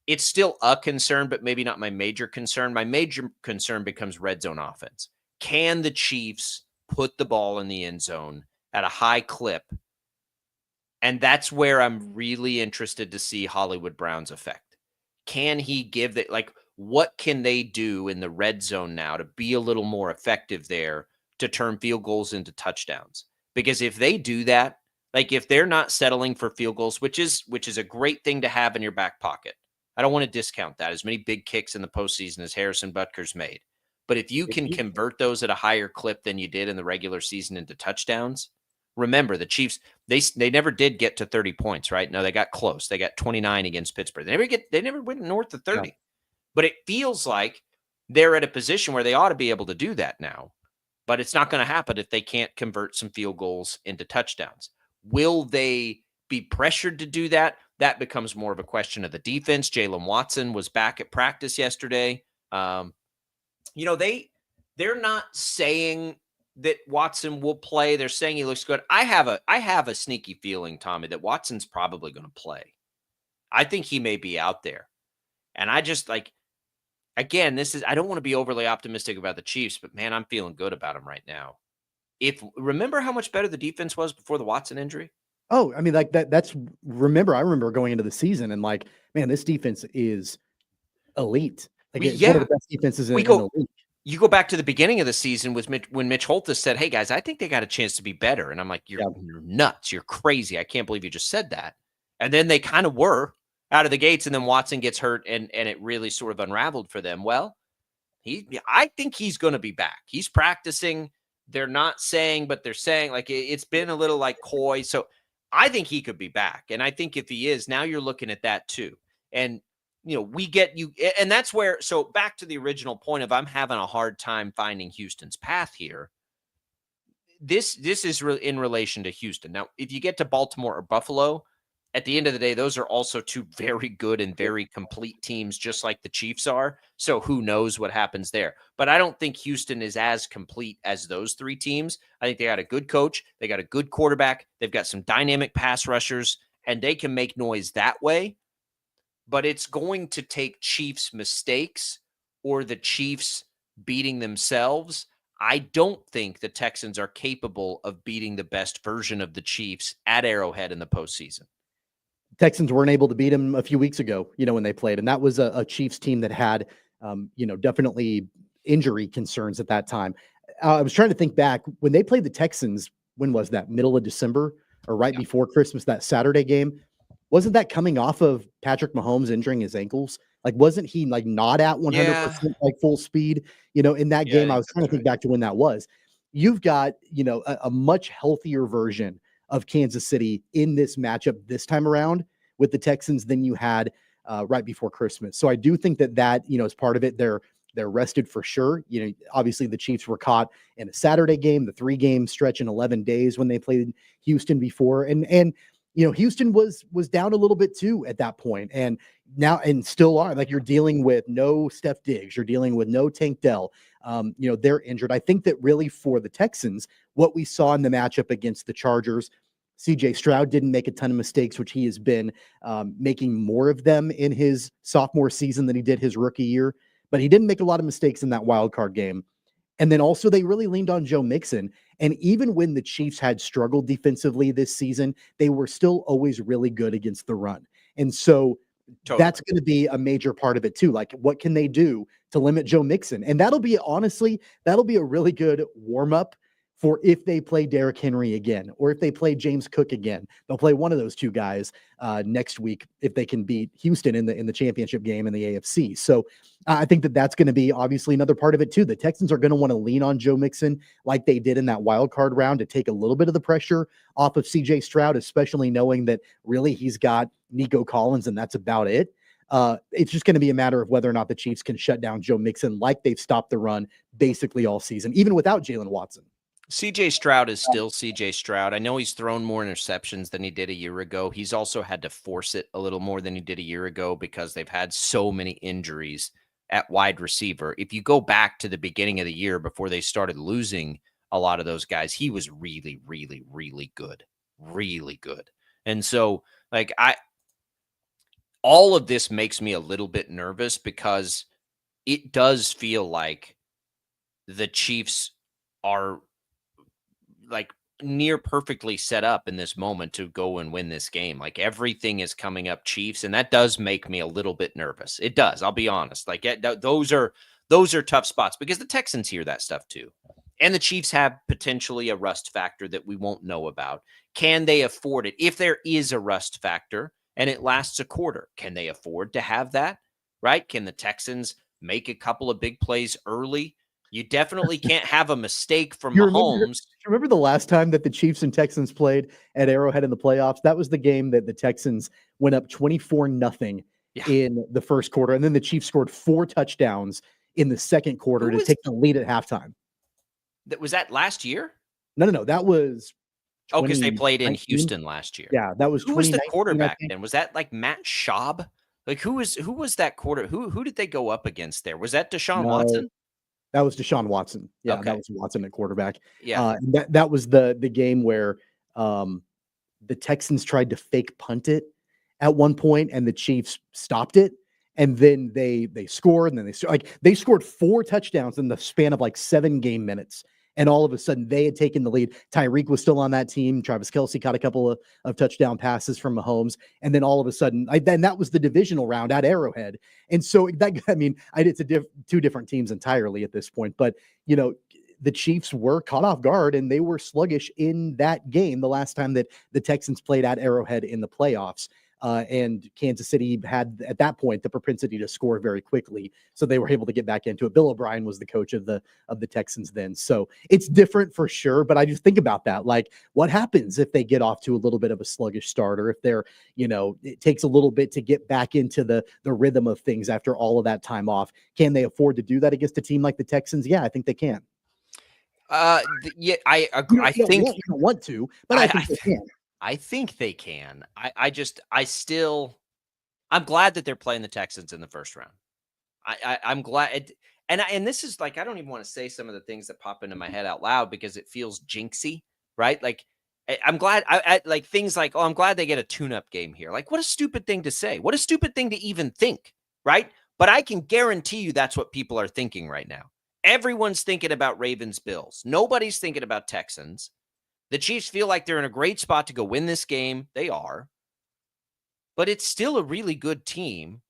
it's still a concern, but maybe not my major concern. My major concern becomes red zone offense. Can the Chiefs put the ball in the end zone at a high clip? And that's where I'm really interested to see Hollywood Brown's effect. Can he give that? Like, what can they do in the red zone now to be a little more effective there to turn field goals into touchdowns? Because if they do that, like, if they're not settling for field goals, which is a great thing to have in your back pocket, I don't want to discount that. As many big kicks in the postseason as Harrison Butker's made. But if you can convert those at a higher clip than you did in the regular season into touchdowns, remember the Chiefs, they never did get to 30 points, right? No, they got close. They got 29 against Pittsburgh. They never went north of 30. Yeah. But it feels like they're at a position where they ought to be able to do that now. But it's not going to happen if they can't convert some field goals into touchdowns. Will they be pressured to do that? That becomes more of a question of the defense. Jalen Watson was back at practice yesterday. They're not saying that Watson will play. They're saying he looks good. I have a sneaky feeling, Tommy, that Watson's probably going to play. I think he may be out there. And I just again, I don't want to be overly optimistic about the Chiefs, but man, I'm feeling good about them right now. Remember how much better the defense was before the Watson injury? Oh, I mean, I remember going into the season and man, this defense is elite. It's one of the best defenses in the league. You go back to the beginning of the season with when Mitch Holthus said, "Hey guys, I think they got a chance to be better." And I'm like, you're nuts. You're crazy. I can't believe you just said that. And then they kind of were out of the gates, and then Watson gets hurt and it really sort of unraveled for them. Well, I think he's going to be back. He's practicing. They're not saying, but they're saying it's been a little coy. So I think he could be back. And I think if he is, now you're looking at that too. And we get you, and that's where, so back to the original point of I'm having a hard time finding Houston's path here. This is in relation to Houston. Now, if you get to Baltimore or Buffalo, at the end of the day, those are also two very good and very complete teams, just like the Chiefs are. So who knows what happens there? But I don't think Houston is as complete as those three teams. I think they got a good coach. They got a good quarterback. They've got some dynamic pass rushers, and they can make noise that way. But it's going to take Chiefs mistakes or the Chiefs beating themselves. I don't think the Texans are capable of beating the best version of the Chiefs at Arrowhead in the postseason. Texans weren't able to beat them a few weeks ago, when they played. And that was a Chiefs team that had, definitely injury concerns at that time. I was trying to think back when they played the Texans. When was that? Middle of December or right before Christmas, that Saturday game? Wasn't that coming off of Patrick Mahomes injuring his ankles? Wasn't he not at 100% full speed, in that game? I was trying to think back to when that was. You've got, a much healthier version of Kansas City in this matchup this time around with the Texans than you had right before Christmas. So I do think that, is part of it. They're rested for sure. Obviously the Chiefs were caught in a Saturday game, the 3-game stretch in 11 days when they played Houston before. And Houston was down a little bit too at that point, and now and still are. You're dealing with no Steph Diggs, you're dealing with no Tank Dell. They're injured. I think that really for the Texans, what we saw in the matchup against the Chargers, CJ Stroud didn't make a ton of mistakes, which he has been making more of them in his sophomore season than he did his rookie year. But he didn't make a lot of mistakes in that wild card game. And then also they really leaned on Joe Mixon. And even when the Chiefs had struggled defensively this season, they were still always really good against the run. And so that's going to be a major part of it too. What can they do to limit Joe Mixon? And that'll be a really good warm up for if they play Derrick Henry again, or if they play James Cook again. They'll play one of those two guys next week if they can beat Houston in the championship game in the AFC. So I think that's going to be obviously another part of it too. The Texans are going to want to lean on Joe Mixon like they did in that wild card round to take a little bit of the pressure off of CJ Stroud, especially knowing that really he's got Nico Collins and that's about it. It's just going to be a matter of whether or not the Chiefs can shut down Joe Mixon like they've stopped the run basically all season, even without Jalen Watson. CJ Stroud is still CJ Stroud. I know he's thrown more interceptions than he did a year ago. He's also had to force it a little more than he did a year ago because they've had so many injuries at wide receiver. If you go back to the beginning of the year before they started losing a lot of those guys, he was really, really, really good. Really good. And so all of this makes me a little bit nervous because it does feel like the Chiefs are near perfectly set up in this moment to go and win this game. Everything is coming up Chiefs, and that does make me a little bit nervous. It does. I'll be honest. Those are tough spots because the Texans hear that stuff too. And the Chiefs have potentially a rust factor that we won't know about. Can they afford it? If there is a rust factor, and it lasts a quarter. Can they afford to have that? Right? Can the Texans make a couple of big plays early? You definitely can't have a mistake from Mahomes. Remember the last time that the Chiefs and Texans played at Arrowhead in the playoffs? That was the game that the Texans went up 24-0 in the first quarter, and then the Chiefs scored 4 touchdowns in the second quarter to take the lead at halftime. Was that last year? No. That was because they played in Houston last year. Yeah, that was. Who was the quarterback then? Was that like Matt Schaub? Like who was that quarter? Who did they go up against there? Was that Deshaun Watson? That was Deshaun Watson. Yeah, Okay. that was Watson at quarterback. Yeah. That was the game where the Texans tried to fake punt it at one point, and the Chiefs stopped it. And then they scored, and then they scored 4 touchdowns in the span of like 7 game minutes. And all of a sudden, they had taken the lead. Tyreek was still on that team. Travis Kelce caught a couple of touchdown passes from Mahomes. And then all of a sudden, then that was the divisional round at Arrowhead. And so, it's 2 different teams entirely at this point. But, the Chiefs were caught off guard, and they were sluggish in that game the last time that the Texans played at Arrowhead in the playoffs. And Kansas City had, at that point, the propensity to score very quickly. So they were able to get back into it. Bill O'Brien was the coach of the Texans then. So it's different for sure. But I just think about that. Like, what happens if they get off to a little bit of a sluggish start, or if they're, it takes a little bit to get back into the rhythm of things after all of that time off? Can they afford to do that against a team like the Texans? Yeah, I think they can. Yeah, I agree. I think you don't want to, but I think they can. I think they can. I'm glad that they're playing the Texans in the first round. I'm glad. And this is like, I don't even want to say some of the things that pop into my head out loud because it feels jinxy, right? Like, I'm glad I like things like, I'm glad they get a tune-up game here. Like, what a stupid thing to say. What a stupid thing to even think, right? But I can guarantee you that's what people are thinking right now. Everyone's thinking about Ravens Bills. Nobody's thinking about Texans. The Chiefs feel like they're in a great spot to go win this game. They are. But it's still a really good team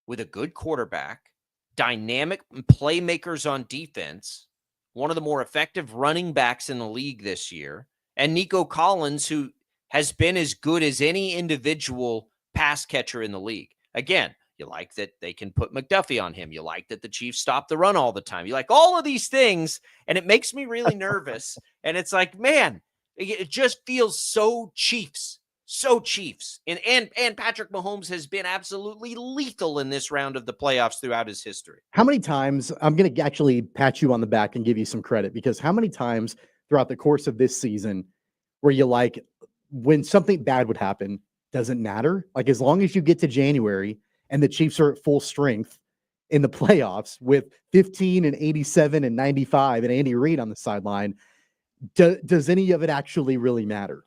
with a good quarterback, dynamic playmakers on defense, one of the more effective running backs in the league this year, and Nico Collins, who has been as good as any individual pass catcher in the league. Again, you like that they can put McDuffie on him. You like that the Chiefs stop the run all the time. You like all of these things, and it makes me really nervous. And it's like, man, it just feels so Chiefs. And Patrick Mahomes has been absolutely lethal in this round of the playoffs throughout his history. How many times, I'm going to actually pat you on the back and give you some credit, because how many times throughout the course of this season where you like, when something bad would happen, doesn't matter. Like, as long as you get to January and the Chiefs are at full strength in the playoffs with 15 and 87 and 95 and Andy Reid on the sideline, does any of it actually really matter?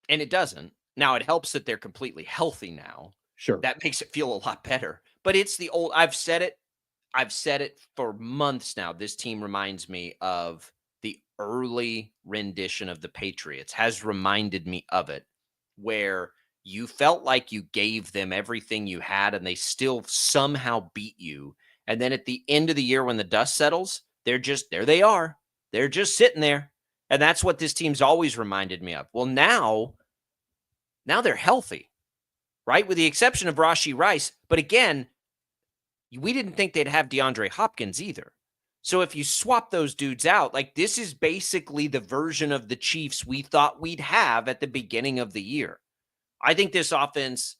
And it doesn't. Now, it helps that they're completely healthy now. Sure. That makes it feel a lot better. But it's the old, I've said it for months now. This team reminds me of the early rendition of the Patriots, has reminded me of it, where you felt like you gave them everything you had and they still somehow beat you. And then at the end of the year, when the dust settles, there they are. They're just sitting there. And that's what this team's always reminded me of. Well, now they're healthy, right? With the exception of Rashee Rice. But again, we didn't think they'd have DeAndre Hopkins either. So if you swap those dudes out, like, this is basically the version of the Chiefs we thought we'd have at the beginning of the year. I think this offense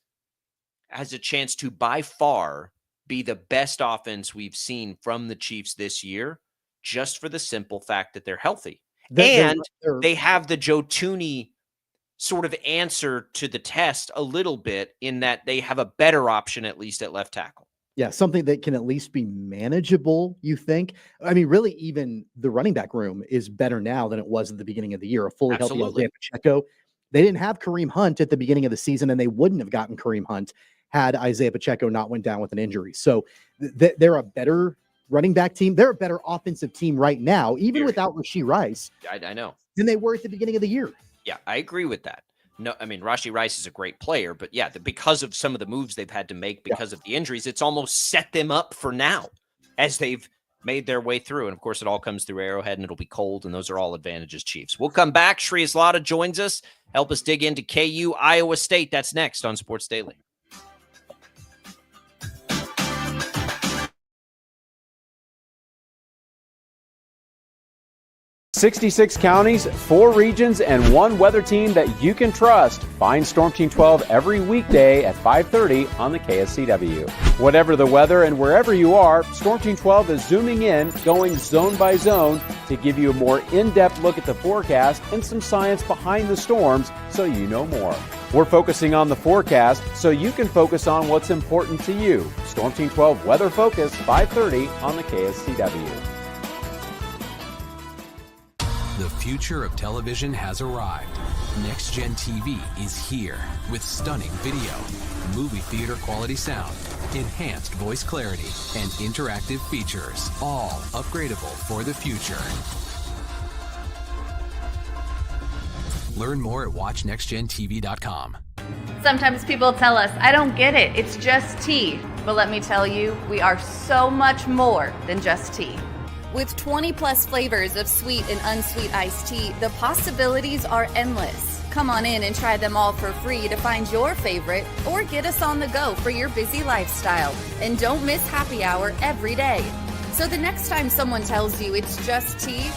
has a chance to by far be the best offense we've seen from the Chiefs this year, just for the simple fact that they're healthy. They have the Joe Thuney sort of answer to the test a little bit, in that they have a better option, at least at left tackle. Yeah, something that can at least be manageable, you think? I mean, really, even the running back room is better now than it was at the beginning of the year. A fully healthy Isaiah Pacheco. They didn't have Kareem Hunt at the beginning of the season, and they wouldn't have gotten Kareem Hunt had Isaiah Pacheco not went down with an injury. So they're a better running back team. They're a better offensive team right now, even without Rashee Rice. I know. Than they were at the beginning of the year. Yeah, I agree with that. No, I mean, Rashee Rice is a great player, but yeah, because of some of the moves they've had to make because of the injuries, it's almost set them up for now, as they've made their way through. And of course, it all comes through Arrowhead, and it'll be cold, and those are all advantages, Chiefs. We'll come back. Shreyas Laddha joins us, help us dig into KU Iowa State. That's next on Sports Daily. 66 counties, 4 regions, and 1 weather team that you can trust. Find Storm Team 12 every weekday at 5:30 on the KSCW. Whatever the weather and wherever you are, Storm Team 12 is zooming in, going zone by zone to give you a more in-depth look at the forecast and some science behind the storms so you know more. We're focusing on the forecast so you can focus on what's important to you. Storm Team 12 Weather Focus, 5:30 on the KSCW. The future of television has arrived. Next Gen TV is here with stunning video, movie theater quality sound, enhanced voice clarity, and interactive features, all upgradable for the future. Learn more at watchnextgentv.com. Sometimes people tell us, I don't get it, it's just tea. But let me tell you, we are so much more than just tea. With 20 plus flavors of sweet and unsweet iced tea, the possibilities are endless. Come on in and try them all for free to find your favorite, or get us on the go for your busy lifestyle. And don't miss happy hour every day. So the next time someone tells you it's just tea,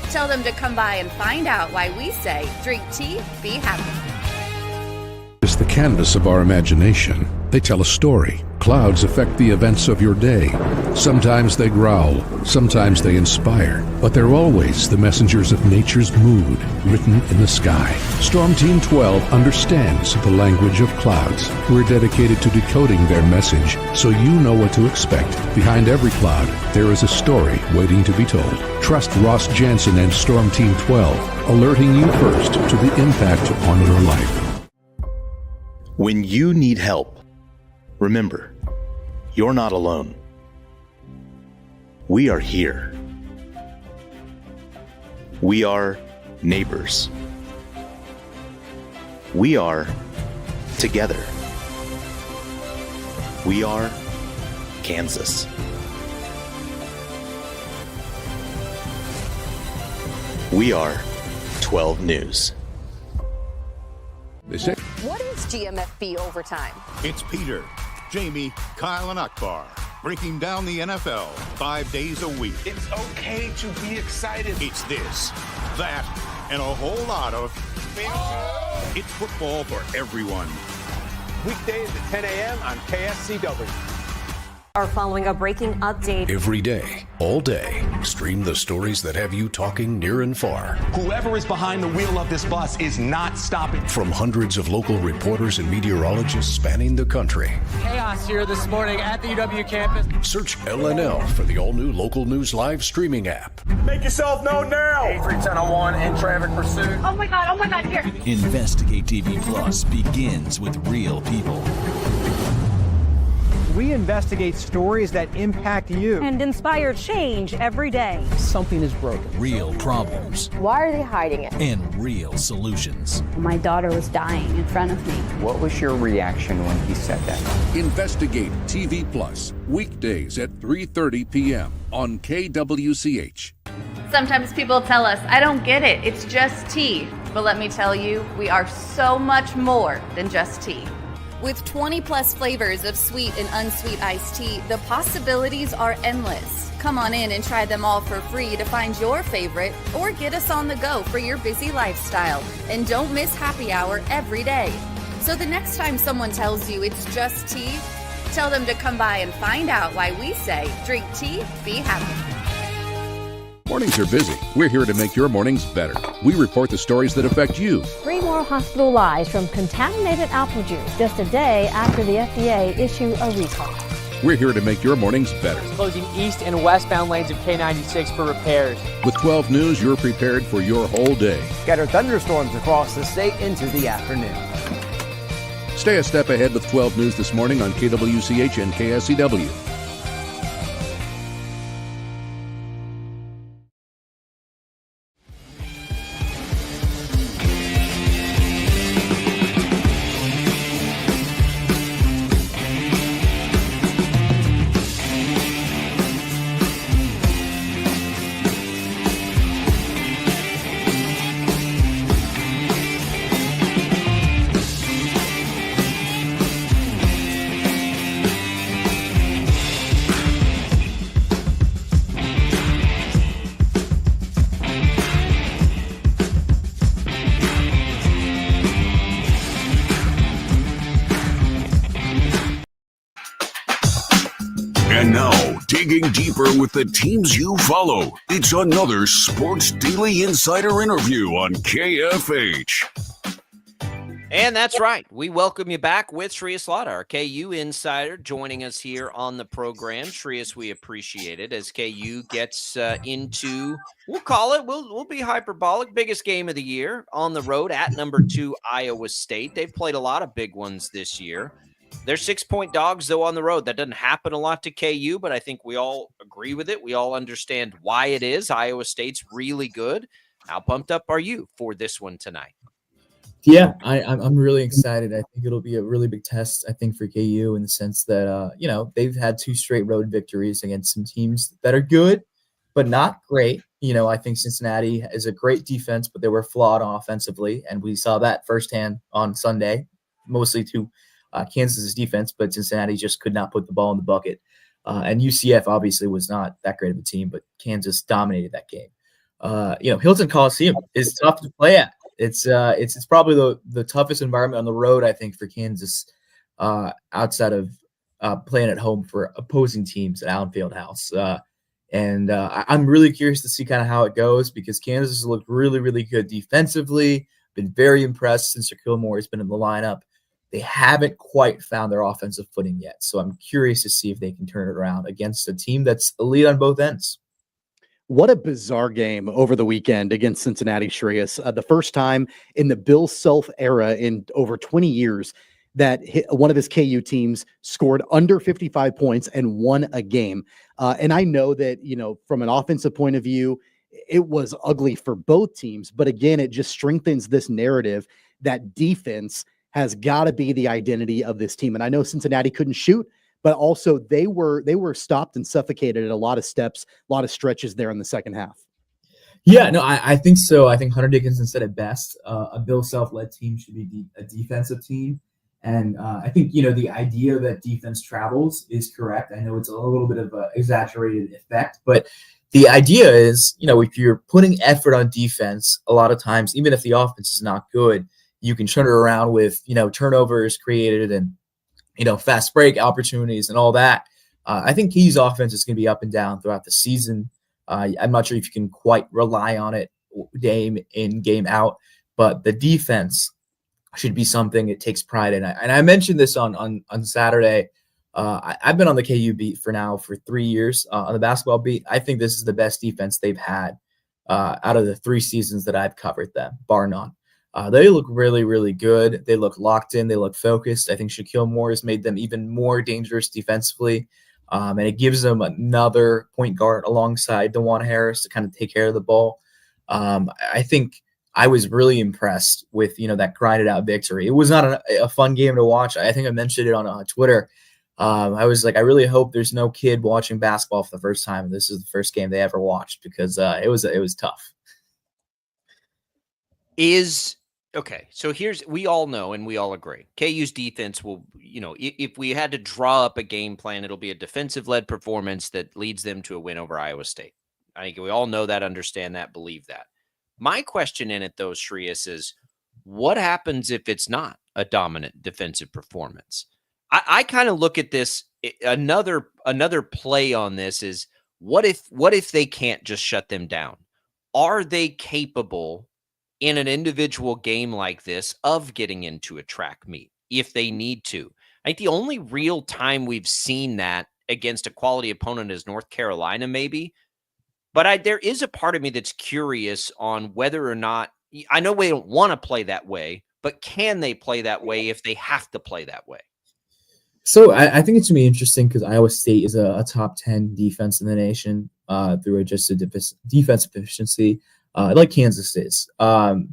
tell them to come by and find out why we say, drink tea, be happy. It's the canvas of our imagination. They tell a story. Clouds affect the events of your day. Sometimes they growl, sometimes they inspire, but they're always the messengers of nature's mood written in the sky. Storm Team 12 understands the language of clouds. We're dedicated to decoding their message so you know what to expect. Behind every cloud, there is a story waiting to be told. Trust Ross Jansen and Storm Team 12, alerting you first to the impact on your life. When you need help, remember, you're not alone. We are here. We are neighbors. We are together. We are Kansas. We are 12 News. What is GMFB overtime? It's Peter, Jamie, Kyle, and Akbar breaking down the NFL 5 days a week. It's okay to be excited. It's this, that, and a whole lot of... It's football for everyone. Weekdays at 10 a.m. on KSCW. Are following a breaking update. Every day, all day, stream the stories that have you talking near and far. Whoever is behind the wheel of this bus is not stopping. From hundreds of local reporters and meteorologists spanning the country. Chaos here this morning at the UW campus. Search LNL for the all-new Local News Live streaming app. Make yourself known now. 31001 in traffic pursuit. Oh my God, here. Investigate TV Plus begins with real people. We investigate stories that impact you. And inspire change every day. Something is broken. Real problems. Why are they hiding it? And real solutions. My daughter was dying in front of me. What was your reaction when he said that? Investigate TV Plus, weekdays at 3:30 p.m. on KWCH. Sometimes people tell us, I don't get it, it's just tea. But let me tell you, we are so much more than just tea. With 20 plus flavors of sweet and unsweet iced tea, the possibilities are endless. Come on in and try them all for free to find your favorite, or get us on the go for your busy lifestyle. And don't miss happy hour every day. So the next time someone tells you it's just tea, tell them to come by and find out why we say, drink tea, be happy. Mornings are busy. We're here to make your mornings better. We report the stories that affect you. 3 more hospital lies from contaminated apple juice just a day after the FDA issued a recall. We're here to make your mornings better. Closing east and westbound lanes of K96 for repairs. With 12 News, you're prepared for your whole day. Scattered thunderstorms across the state into the afternoon. Stay a step ahead with 12 News this morning on KWCH and KSCW. digging deeper with the teams you follow. It's another Sports Daily Insider interview on KFH. And that's right. We welcome you back with Shreyas Laddha, our KU Insider, joining us here on the program. Shreyas, we appreciate it as KU gets into, we'll be hyperbolic, biggest game of the year on the road at number 2 Iowa State. They've played a lot of big ones this year. They're 6-point dogs, though, on the road. That doesn't happen a lot to KU, but I think we all agree with it. We all understand why it is. Iowa State's really good. How pumped up are you for this one tonight? Yeah, I'm really excited. I think it'll be a really big test, I think, for KU in the sense that, they've had 2 straight road victories against some teams that are good, but not great. I think Cincinnati is a great defense, but they were flawed offensively, and we saw that firsthand on Sunday, mostly to Kansas's defense, but Cincinnati just could not put the ball in the bucket. And UCF obviously was not that great of a team, but Kansas dominated that game. Hilton Coliseum is tough to play at. It's probably the toughest environment on the road, I think, for Kansas, outside of playing at home for opposing teams at Allen Fieldhouse. I'm really curious to see kind of how it goes because Kansas has looked really, really good defensively. Been very impressed since Gilmore has been in the lineup. They haven't quite found their offensive footing yet, so I'm curious to see if they can turn it around against a team that's elite on both ends. What a bizarre game over the weekend against Cincinnati, Shreyas. The first time in the Bill Self era in over 20 years that one of his KU teams scored under 55 points and won a game. And I know that, from an offensive point of view, it was ugly for both teams. But again, it just strengthens this narrative that defense has got to be the identity of this team. And I know Cincinnati couldn't shoot, but also they were stopped and suffocated at a lot of steps, a lot of stretches there in the second half. Yeah, no, I think so. I think Hunter Dickinson said it best. A Bill Self-led team should be a defensive team. And I think, the idea that defense travels is correct. I know it's a little bit of an exaggerated effect, but the idea is, if you're putting effort on defense, a lot of times, even if the offense is not good, you can turn it around with, turnovers created and, fast break opportunities and all that. I think KU's offense is going to be up and down throughout the season. I'm not sure if you can quite rely on it game in, game out, but the defense should be something it takes pride in. And I mentioned this on Saturday. I've been on the KU beat for 3 years on the basketball beat. I think this is the best defense they've had out of the 3 seasons that I've covered them, bar none. They look really, really good. They look locked in. They look focused. I think Shaquille Moore has made them even more dangerous defensively. And it gives them another point guard alongside DeJuan Harris to kind of take care of the ball. I think I was really impressed with, that grinded out victory. It was not a fun game to watch. I think I mentioned it on Twitter. I was like, I really hope there's no kid watching basketball for the first time. And this is the first game they ever watched because it was tough. Okay, so we all know and we all agree. KU's defense will, if we had to draw up a game plan, it'll be a defensive-led performance that leads them to a win over Iowa State. I think we all know that, understand that, believe that. My question in it, though, Shreyas, is what happens if it's not a dominant defensive performance? I kind of look at this, another play on this is what if they can't just shut them down? Are they capable in an individual game like this of getting into a track meet if they need to? I think the only real time we've seen that against a quality opponent is North Carolina, maybe. But there is a part of me that's curious on whether or not, I know we don't want to play that way, but can they play that way if they have to play that way? So I think it's going to be interesting because Iowa State is a top 10 defense in the nation through adjusted defense efficiency. Like Kansas is. One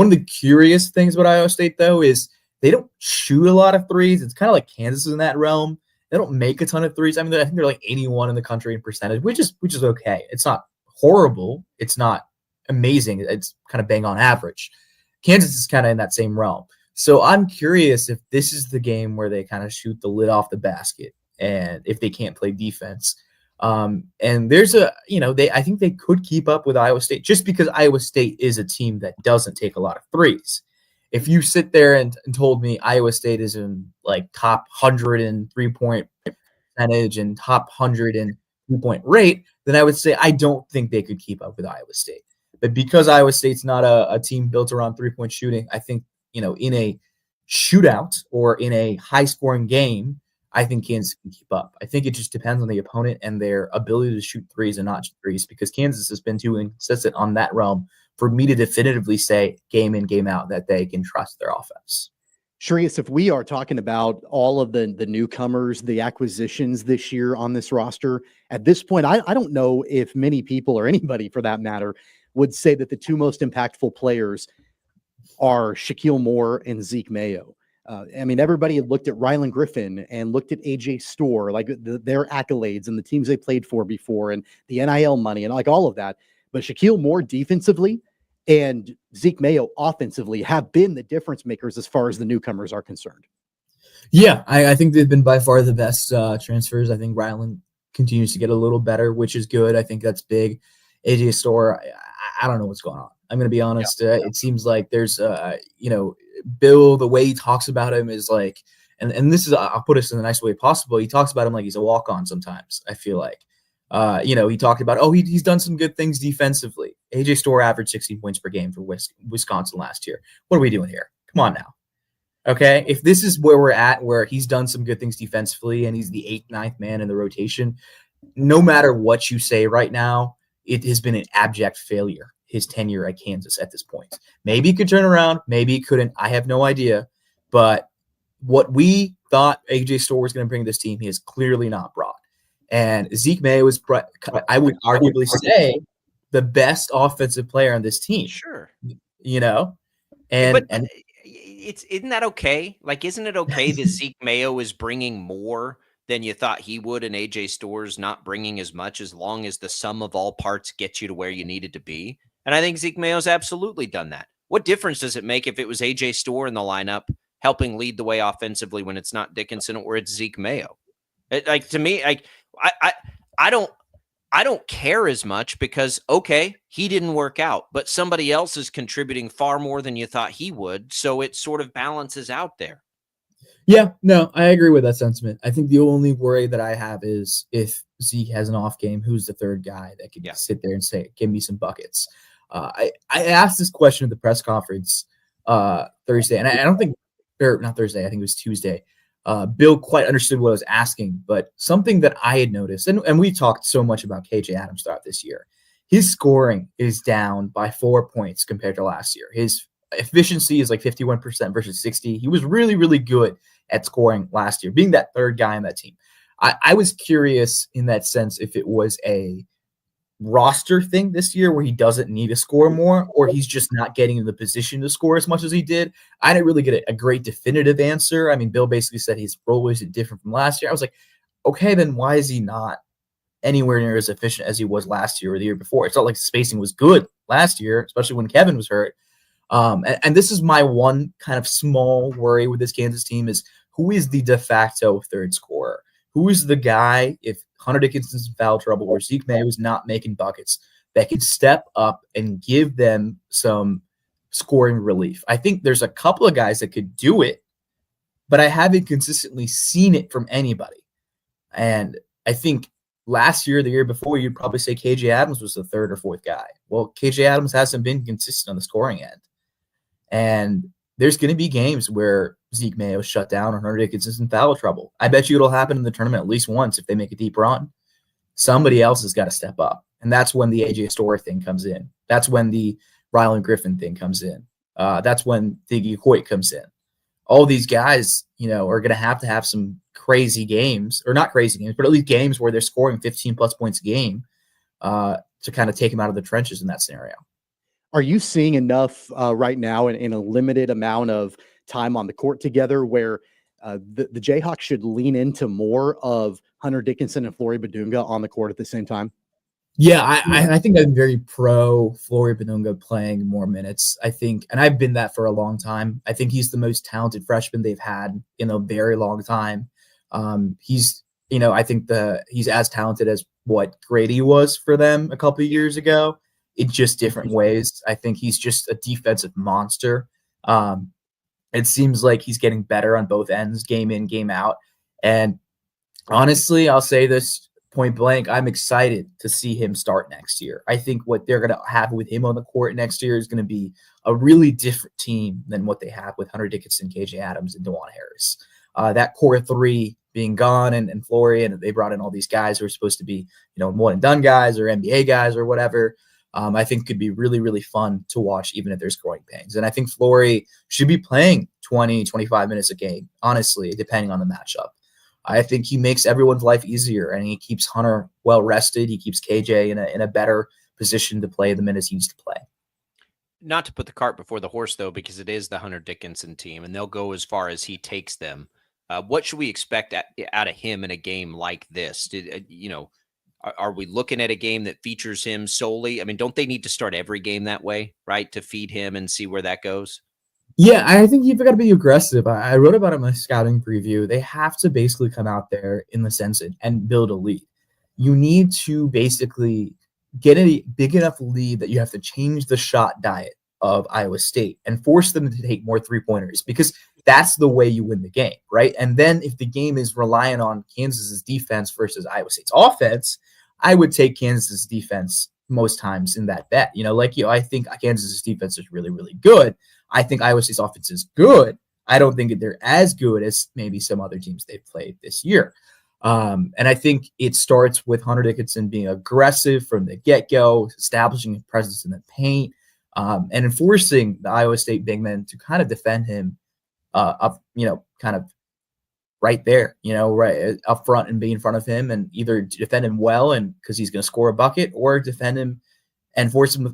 of the curious things about Iowa State, though, is they don't shoot a lot of threes. It's kind of like Kansas in that realm. They don't make a ton of threes. I mean, I think they're like 81 in the country in percentage, which is okay. It's not horrible. It's not amazing. It's kind of bang on average. Kansas is kind of in that same realm. So I'm curious if this is the game where they kind of shoot the lid off the basket and if they can't play defense. And there's I think they could keep up with Iowa State just because Iowa State is a team that doesn't take a lot of threes. If you sit there and told me Iowa State is in like top 100 in 3-point percentage and top 100 in 3-point rate, then I would say I don't think they could keep up with Iowa State. But because Iowa State's not a team built around 3-point shooting, I think, in a shootout or in a high-scoring game, I think Kansas can keep up. I think it just depends on the opponent and their ability to shoot threes and not shoot threes, because Kansas has been too inconsistent on that realm for me to definitively say game in, game out that they can trust their offense. Shreyas, if we are talking about all of the newcomers, the acquisitions this year on this roster, at this point, I don't know if many people or anybody for that matter would say that the two most impactful players are Shaquille Moore and Zeke Mayo. I mean, everybody had looked at Rylan Griffin and looked at AJ Storr, like their accolades and the teams they played for before and the NIL money and like all of that. But Shaquille Moore defensively and Zeke Mayo offensively have been the difference makers as far as the newcomers are concerned. Yeah, I think they've been by far the best transfers. I think Rylan continues to get a little better, which is good. I think that's big. AJ Storr, I don't know what's going on. I'm going to be honest. It seems like there's, Bill, the way he talks about him is like, and this is, I'll put this in the nicest way possible. He talks about him like he's a walk-on sometimes, I feel like. He talked about, he's done some good things defensively. AJ Storr averaged 16 points per game for Wisconsin last year. What are we doing here? Come on now. Okay. If this is where we're at, where he's done some good things defensively and he's the 8th, 9th man in the rotation, no matter what you say right now, it has been an abject failure, his tenure at Kansas at this point. Maybe he could turn around. Maybe he couldn't. I have no idea. But what we thought AJ Storr was going to bring to this team, he has clearly not brought. And Zeke Mayo is, I would arguably say, the best offensive player on this team. Sure. And isn't that okay? Like, isn't it okay that Zeke Mayo is bringing more than you thought he would, and AJ Storr's not bringing as much, as long as the sum of all parts gets you to where you needed to be? And I think Zeke Mayo's absolutely done that. What difference does it make if it was AJ Storr in the lineup helping lead the way offensively when it's not Dickinson or it's Zeke Mayo? To me, I don't care as much, because, okay, he didn't work out, but somebody else is contributing far more than you thought he would. So it sort of balances out there. Yeah, no, I agree with that sentiment. I think the only worry that I have is if Zeke has an off game, who's the third guy that could sit there and say, give me some buckets? I asked this question at the press conference Thursday, and I don't think, or not Thursday, I think it was Tuesday. Bill quite understood what I was asking, but something that I had noticed, and we talked so much about KJ Adams throughout this year, his scoring is down by 4 points compared to last year. His efficiency is like 51% versus 60. He was really, really good at scoring last year, being that third guy on that team. I was curious in that sense if it was a roster thing this year where he doesn't need to score more, or he's just not getting in the position to score as much as he did. I didn't really get a great definitive answer. I mean, Bill basically said his role was different from last year. I was like, okay, then why is he not anywhere near as efficient as he was last year or the year before? It's not like spacing was good last year, especially when Kevin was hurt. And this is my one kind of small worry with this Kansas team is, who is the de facto third scorer? Who is the guy, if Hunter Dickinson's in foul trouble or Zeke Mayo is not making buckets, that can step up and give them some scoring relief? I think there's a couple of guys that could do it, but I haven't consistently seen it from anybody. And I think last year, the year before, you'd probably say KJ Adams was the third or fourth guy. Well, KJ Adams hasn't been consistent on the scoring end. And there's going to be games where Zeke Mayo shut down or Hunter Dickinson's in foul trouble. I bet you it'll happen in the tournament at least once if they make a deep run. Somebody else has got to step up. And that's when the AJ Storr thing comes in. That's when the Rylan Griffin thing comes in. That's when Diggy Hoyt comes in. All these guys, are going to have some crazy games, or not crazy games, but at least games where they're scoring 15-plus points a game to kind of take them out of the trenches in that scenario. Are you seeing enough right now in a limited amount of time on the court together where the Jayhawks should lean into more of Hunter Dickinson and Flory Badunga on the court at the same time? Yeah, I think I'm very pro Flory Badunga playing more minutes. I think, and I've been that for a long time. I think he's the most talented freshman they've had in a very long time. He's, I think he's as talented as what Grady was for them a couple of years ago. In just different ways. I think he's just a defensive monster. It seems like he's getting better on both ends, game in, game out. And honestly, I'll say this, point blank, I'm excited to see him start next year. I think what they're going to have with him on the court next year is going to be a really different team than what they have with Hunter Dickinson, KJ Adams, and DeJuan Harris. That core three being gone and Flory, and they brought in all these guys who are supposed to be, one and done guys or NBA guys or whatever. I think could be really, really fun to watch, even if there's growing pains. And I think Flory should be playing 20, 25 minutes a game, honestly, depending on the matchup. I think he makes everyone's life easier, and he keeps Hunter well rested. He keeps KJ in a better position to play the minutes he needs to play. Not to put the cart before the horse, though, because it is the Hunter Dickinson team, and they'll go as far as he takes them. What should we expect out of him in a game like this? Are we looking at a game that features him solely? I mean, don't they need to start every game that way, right, to feed him and see where that goes? Yeah, I think you've got to be aggressive. I wrote about it in my scouting preview. They have to basically come out there in the sense and build a lead. You need to basically get a big enough lead that you have to change the shot diet of Iowa State and force them to take more three-pointers, because that's the way you win the game, right? And then if the game is relying on Kansas's defense versus Iowa State's offense, I would take Kansas's defense most times in that bet. I think Kansas's defense is really, really good. I think Iowa State's offense is good. I don't think they're as good as maybe some other teams they've played this year. And I think it starts with Hunter Dickinson being aggressive from the get-go, establishing a presence in the paint, and enforcing the Iowa State big men to kind of defend him up, kind of right there, right up front and be in front of him, and either defend him well and because he's going to score a bucket, or defend him and force him,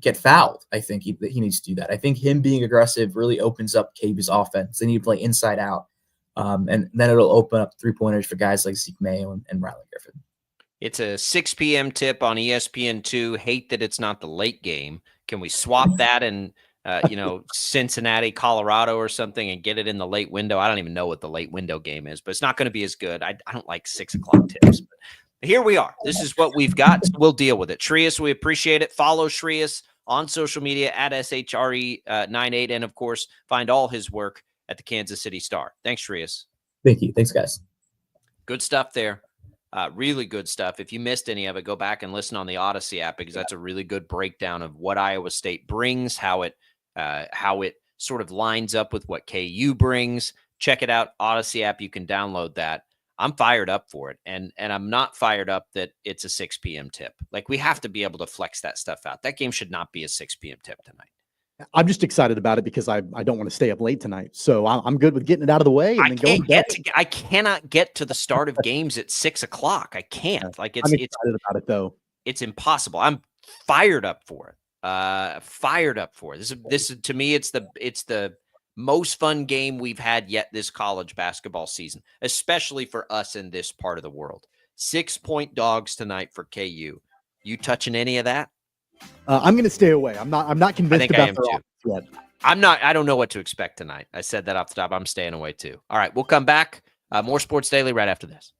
get fouled. I think he needs to do that. I think him being aggressive really opens up KU's offense. They need to play inside out. And then it'll open up three-pointers for guys like Zeke Mayo and Riley Griffin. It's a 6 p.m. tip on ESPN2. Hate that it's not the late game. Can we swap that and, Cincinnati, Colorado or something and get it in the late window? I don't even know what the late window game is, but it's not going to be as good. I don't like 6 o'clock tips. But here we are. This is what we've got. We'll deal with it. Shreyas, we appreciate it. Follow Shreyas on social media at SHRE98. And, of course, find all his work at the Kansas City Star. Thanks, Shreyas. Thank you. Thanks, guys. Good stuff there. Really good stuff. If you missed any of it, go back and listen on the Odyssey app, because that's a really good breakdown of what Iowa State brings, how it sort of lines up with what KU brings. Check it out. Odyssey app. You can download that. I'm fired up for it. And I'm not fired up that it's a 6 p.m. tip. Like, we have to be able to flex that stuff out. That game should not be a 6 p.m. tip tonight. I'm just excited about it because I don't want to stay up late tonight. So I'm good with getting it out of the way and then going to bed. I cannot get to the start of games at 6 o'clock. I can't. Like, I'm excited about it though. It's impossible. I'm fired up for it. This is to me, it's the most fun game we've had yet this college basketball season, especially for us in this part of the world. 6-point dogs tonight for KU. You touching any of that? I'm going to stay away. I'm not convinced about that yet. I don't know what to expect tonight. I said that off the top. I'm staying away too. All right, we'll come back. More Sports Daily right after this.